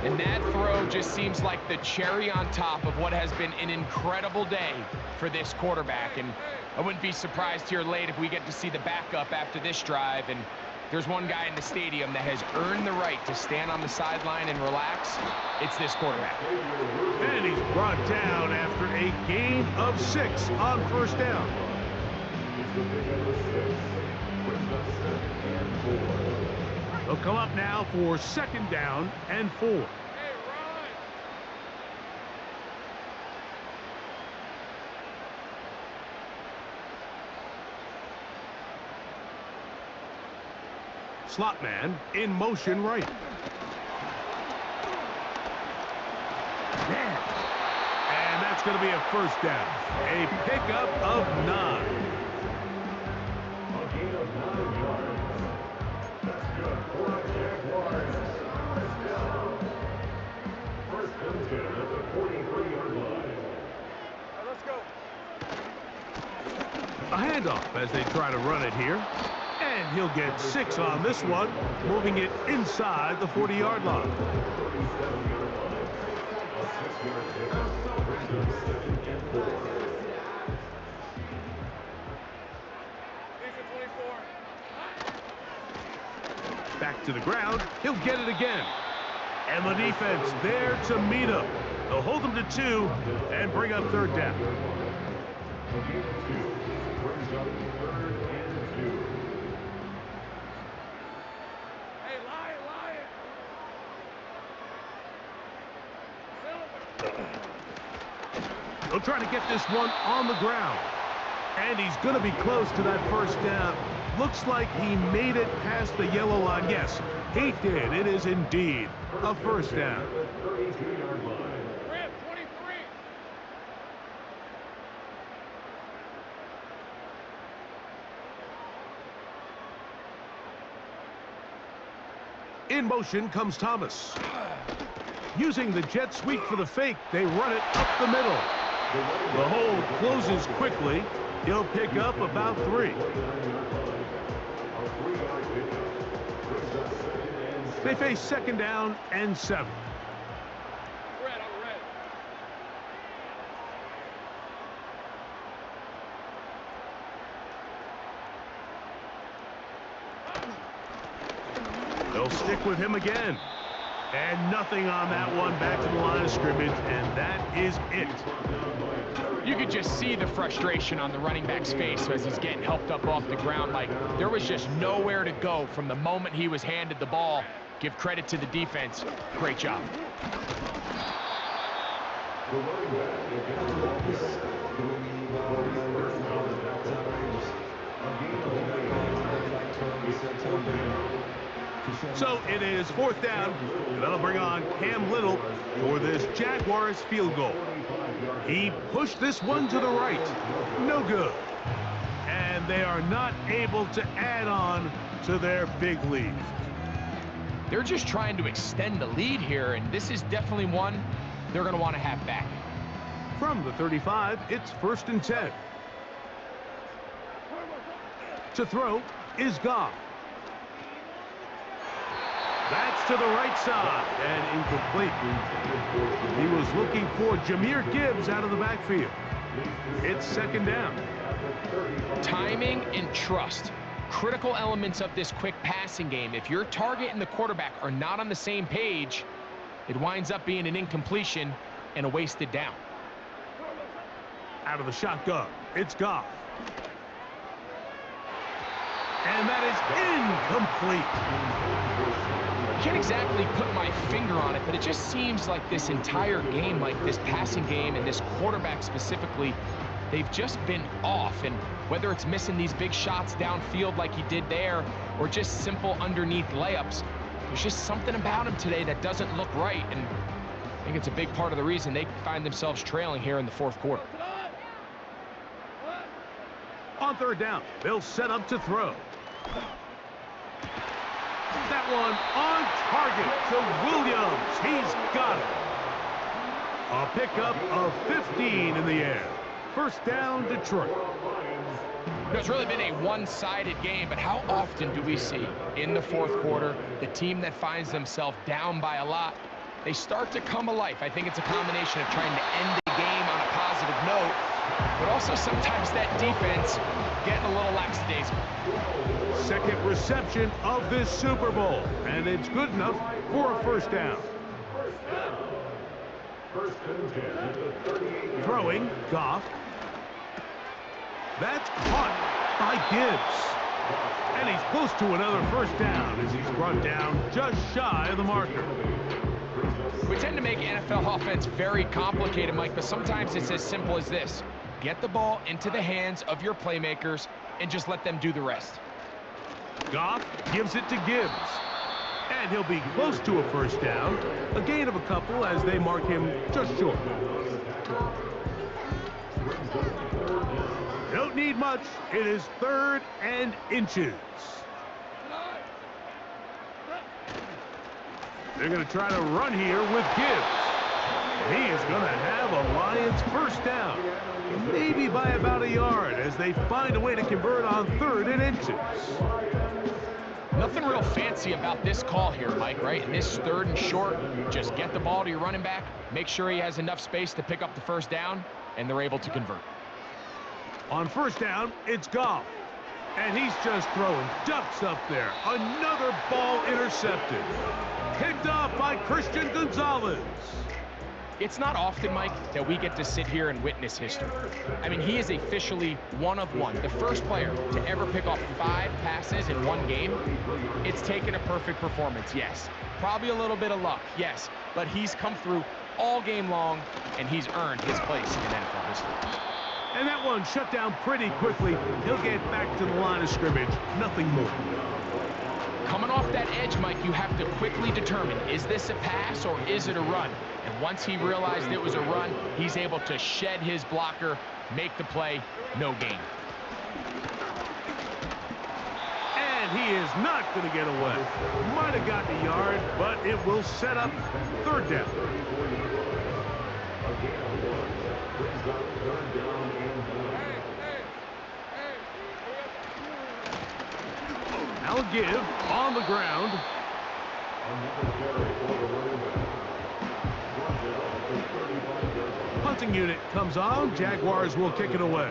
And that throw just seems like the cherry on top of what has been an incredible day for this quarterback. And I wouldn't be surprised here late if we get to see the backup after this drive. And there's one guy in the stadium that has earned the right to stand on the sideline and relax. It's this quarterback. And he's brought down after a gain of 6 on first down. They'll come up now for 2nd down and 4. Hey, run! Slot man in motion right. And that's going to be a first down. A pickup of 9. A gain of 9 yards. That's good for the Jaguars. First down. First and 10 at the 43-yard line. Let's go. A handoff as they try to run it here. And he'll get 6 on this one, moving it inside the 40-yard line. 37-yard line. A 6-yard pickup. Brings up 2nd and 4. Defense 24. Back to the ground. He'll get it again. And the defense there to meet him. They'll hold him to 2 and bring up 3rd down. A gain of 2. Brings up 3rd and 2. Hey, Lion! They'll try to get this one on the ground. And he's going to be close to that first down. Looks like he made it past the yellow line. Yes, he did. It is indeed a first down. 32-yard line. Rip, 23. In motion comes Thomas. Using the jet sweep for the fake, they run it up the middle. The hole closes quickly. He'll pick up about 3. They face 2nd down and 7. Red, I'm red. They'll stick with him again. And nothing on that one. Back to the line of scrimmage, and that is it. You could just see the frustration on the running back's face as he's getting helped up off the ground. Like, there was just nowhere to go from the moment he was handed the ball. Give credit to the defense. Great job. The running back against the Walker. A gain of 8. So it is 4th down, and that'll bring on Cam Little for this Jaguars field goal. He pushed this one to the right. No good. And they are not able to add on to their big lead. They're just trying to extend the lead here, and this is definitely one they're going to want to have back. From the 35, it's 1st and 10. To throw is Goff. That's to the right side and incomplete. He was looking for Jahmyr Gibbs out of the backfield. It's second down. Timing and trust. Critical elements of this quick passing game. If your target and the quarterback are not on the same page, it winds up being an incompletion and a wasted down. Out of the shotgun, it's Goff. And that is incomplete. Can't exactly put my finger on it, but it just seems like this entire game, like this passing game and this quarterback specifically, they've just been off. And whether it's missing these big shots downfield like he did there or just simple underneath layups, there's just something about him today that doesn't look right. And I think it's a big part of the reason they find themselves trailing here in the fourth quarter. On third down, they'll set up to throw. That one on target to Williams. He's got it. A pickup of 15 in the air. First down, Detroit. It's really been a one-sided game, but how often do we see in the fourth quarter the team that finds themselves down by a lot, they start to come alive? I think it's a combination of trying to end the game on a positive note, but also sometimes that defense getting a little lackadaisical. Second reception of this Super Bowl, and it's good enough for a first down. Throwing, Goff. That's caught by Gibbs. And he's close to another first down as he's brought down just shy of the marker. We tend to make NFL offense very complicated, Mike, but sometimes it's as simple as this. Get the ball into the hands of your playmakers and just let them do the rest. Goff gives it to Gibbs. And he'll be close to a first down. A gain of a couple as they mark him just short. Don't need much. It is third and inches. They're going to try to run here with Gibbs. He is going to have a Lions first down. Maybe by about a yard as they find a way to convert on third and inches. Nothing real fancy about this call here, Mike, right? In this third and short, just get the ball to your running back, make sure he has enough space to pick up the first down, and they're able to convert. On first down, it's Goff. And he's just throwing ducks up there. Another ball intercepted. Picked off by Christian Gonzalez. It's not often, Mike, that we get to sit here and witness history. I mean, he is officially one of one. The first player to ever pick off 5 passes in one game. It's taken a perfect performance, yes. Probably a little bit of luck, yes. But he's come through all game long, and he's earned his place in NFL history. And that one shut down pretty quickly. He'll get back to the line of scrimmage. Nothing more. Coming off that edge, Mike, you have to quickly determine, is this a pass or is it a run? And once he realized it was a run, he's able to shed his blocker, make the play, no gain. And he is not going to get away. Might have gotten a yard, but it will set up third down. Now give on the ground. Punting unit comes on. Jaguars will kick it away.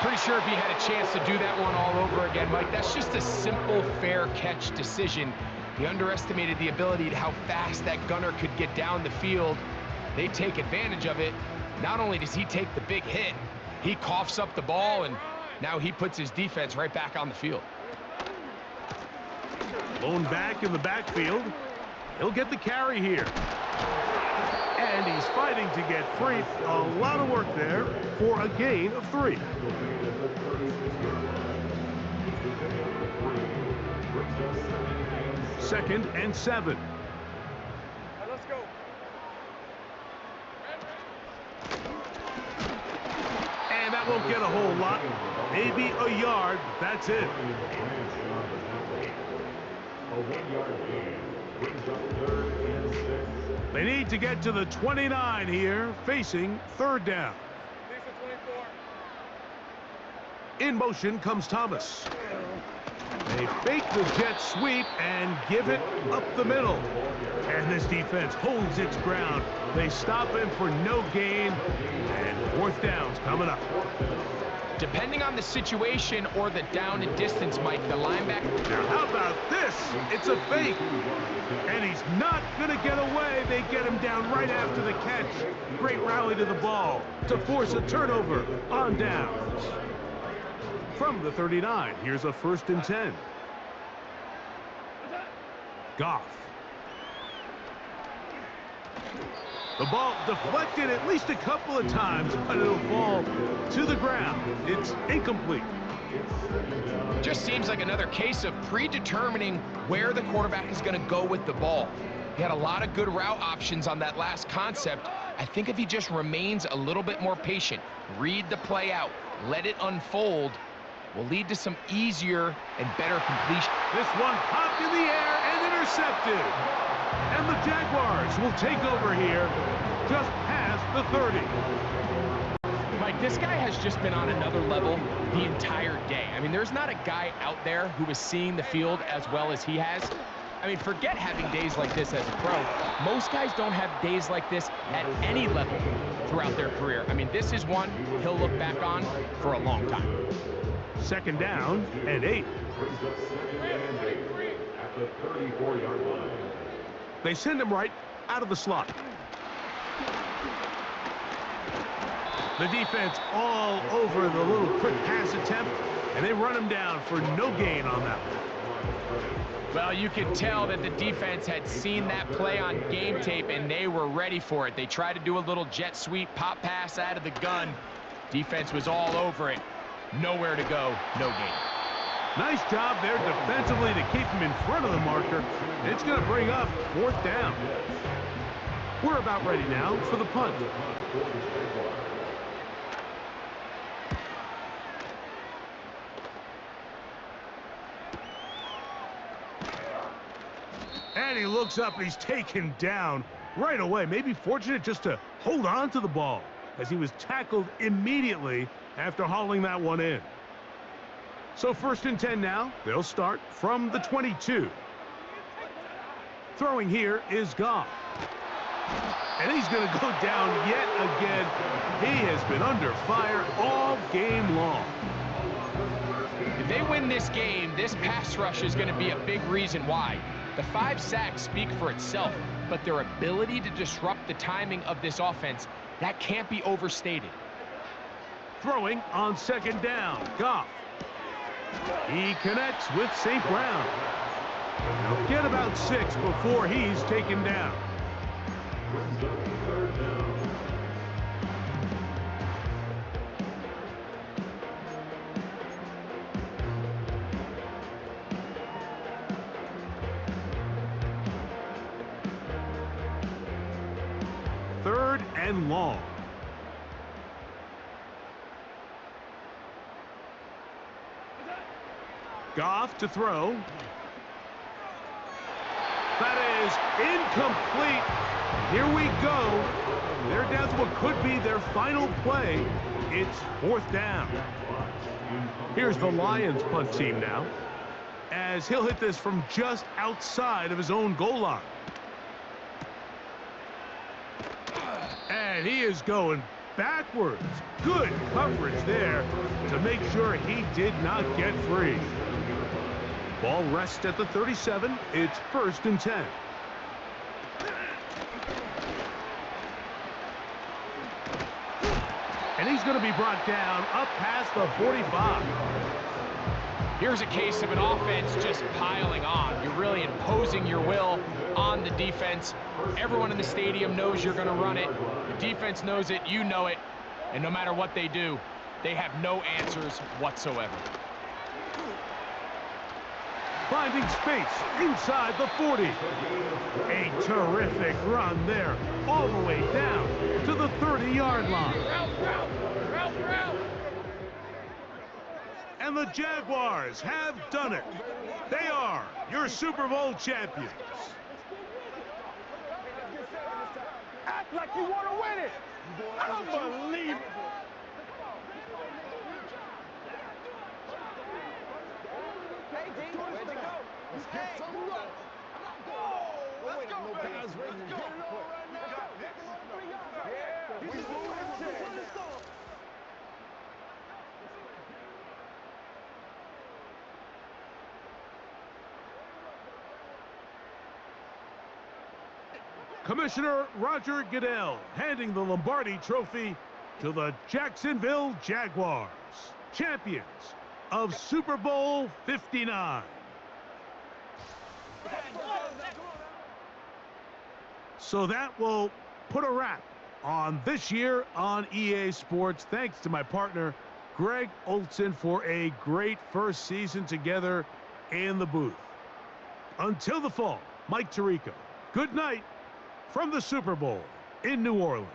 Pretty sure if he had a chance to do that one all over again, Mike, that's just a simple, fair catch decision. He underestimated the ability to how fast that gunner could get down the field. They take advantage of it. Not only does he take the big hit, he coughs up the ball, and now he puts his defense right back on the field. Blown back in the backfield. He'll get the carry here. And he's fighting to get free. A lot of work there for a gain of 3. Second and 7. Let's go. And that won't get a whole lot. Maybe a yard. That's it. They need to get to the 29 here, facing third down. In motion comes Thomas. They fake the jet sweep and give it up the middle. And this defense holds its ground. They stop him for no gain. And fourth down's coming up. Depending on the situation or the down and distance, Mike, the linebacker... Now, how about this? It's a fake. And he's not going to get away. They get him down right after the catch. Great rally to the ball to force a turnover on downs. From the 39, here's a 1st and 10. Goff. The ball deflected at least a couple of times, but it'll fall to the ground. It's incomplete. Just seems like another case of predetermining where the quarterback is going to go with the ball. He had a lot of good route options on that last concept. I think if he just remains a little bit more patient, read the play out, let it unfold, will lead to some easier and better completion. This one popped in the air and intercepted. And the Jaguars will take over here just past the 30. Mike, this guy has just been on another level the entire day. I mean, there's not a guy out there who is seeing the field as well as he has. I mean, forget having days like this as a pro. Most guys don't have days like this at any level throughout their career. I mean, this is one he'll look back on for a long time. 2nd down and 8. At the 34-yard line. They send him right out of the slot. The defense all over the little quick pass attempt, and they run him down for no gain on that one. Well, you can tell that the defense had seen that play on game tape, and they were ready for it. They tried to do a little jet sweep, pop pass out of the gun. Defense was all over it. Nowhere to go, no gain. Nice job there defensively to keep him in front of the marker. It's going to bring up 4th down. We're about ready now for the punt. And he looks up and he's taken down right away. Maybe fortunate just to hold on to the ball as he was tackled immediately after hauling that one in. So 1st and 10 now. They'll start from the 22. Throwing here is Goff. And he's going to go down yet again. He has been under fire all game long. If they win this game, this pass rush is going to be a big reason why. The 5 sacks speak for itself, but their ability to disrupt the timing of this offense, that can't be overstated. Throwing on 2nd down, Goff. He connects with St. Brown. He'll get about 6 before he's taken down. Third and long. Goff to throw. That is incomplete. Here we go. They're down to what could be their final play. It's 4th down. Here's the Lions punt team now, as he'll hit this from just outside of his own goal line. And he is going backwards. Good coverage there to make sure he did not get free. Ball rests at the 37. It's 1st and 10. And he's going to be brought down up past the 45. Here's a case of an offense just piling on. You're really imposing your will on the defense. Everyone in the stadium knows you're going to run it. The defense knows it, you know it. And no matter what they do, they have no answers whatsoever. Finding space inside the 40. A terrific run there, all the way down to the 30-yard line. And the Jaguars have done it. They are your Super Bowl champions. Act like you want to win it. Unbelievable. Guys, ready to go. Commissioner Roger Goodell handing the Lombardi Trophy to the Jacksonville Jaguars, champions of Super Bowl 59. So that will put a wrap on this year on EA Sports. Thanks to my partner, Greg Olson, for a great first season together in the booth. Until the fall, Mike Tirico, good night from the Super Bowl in New Orleans.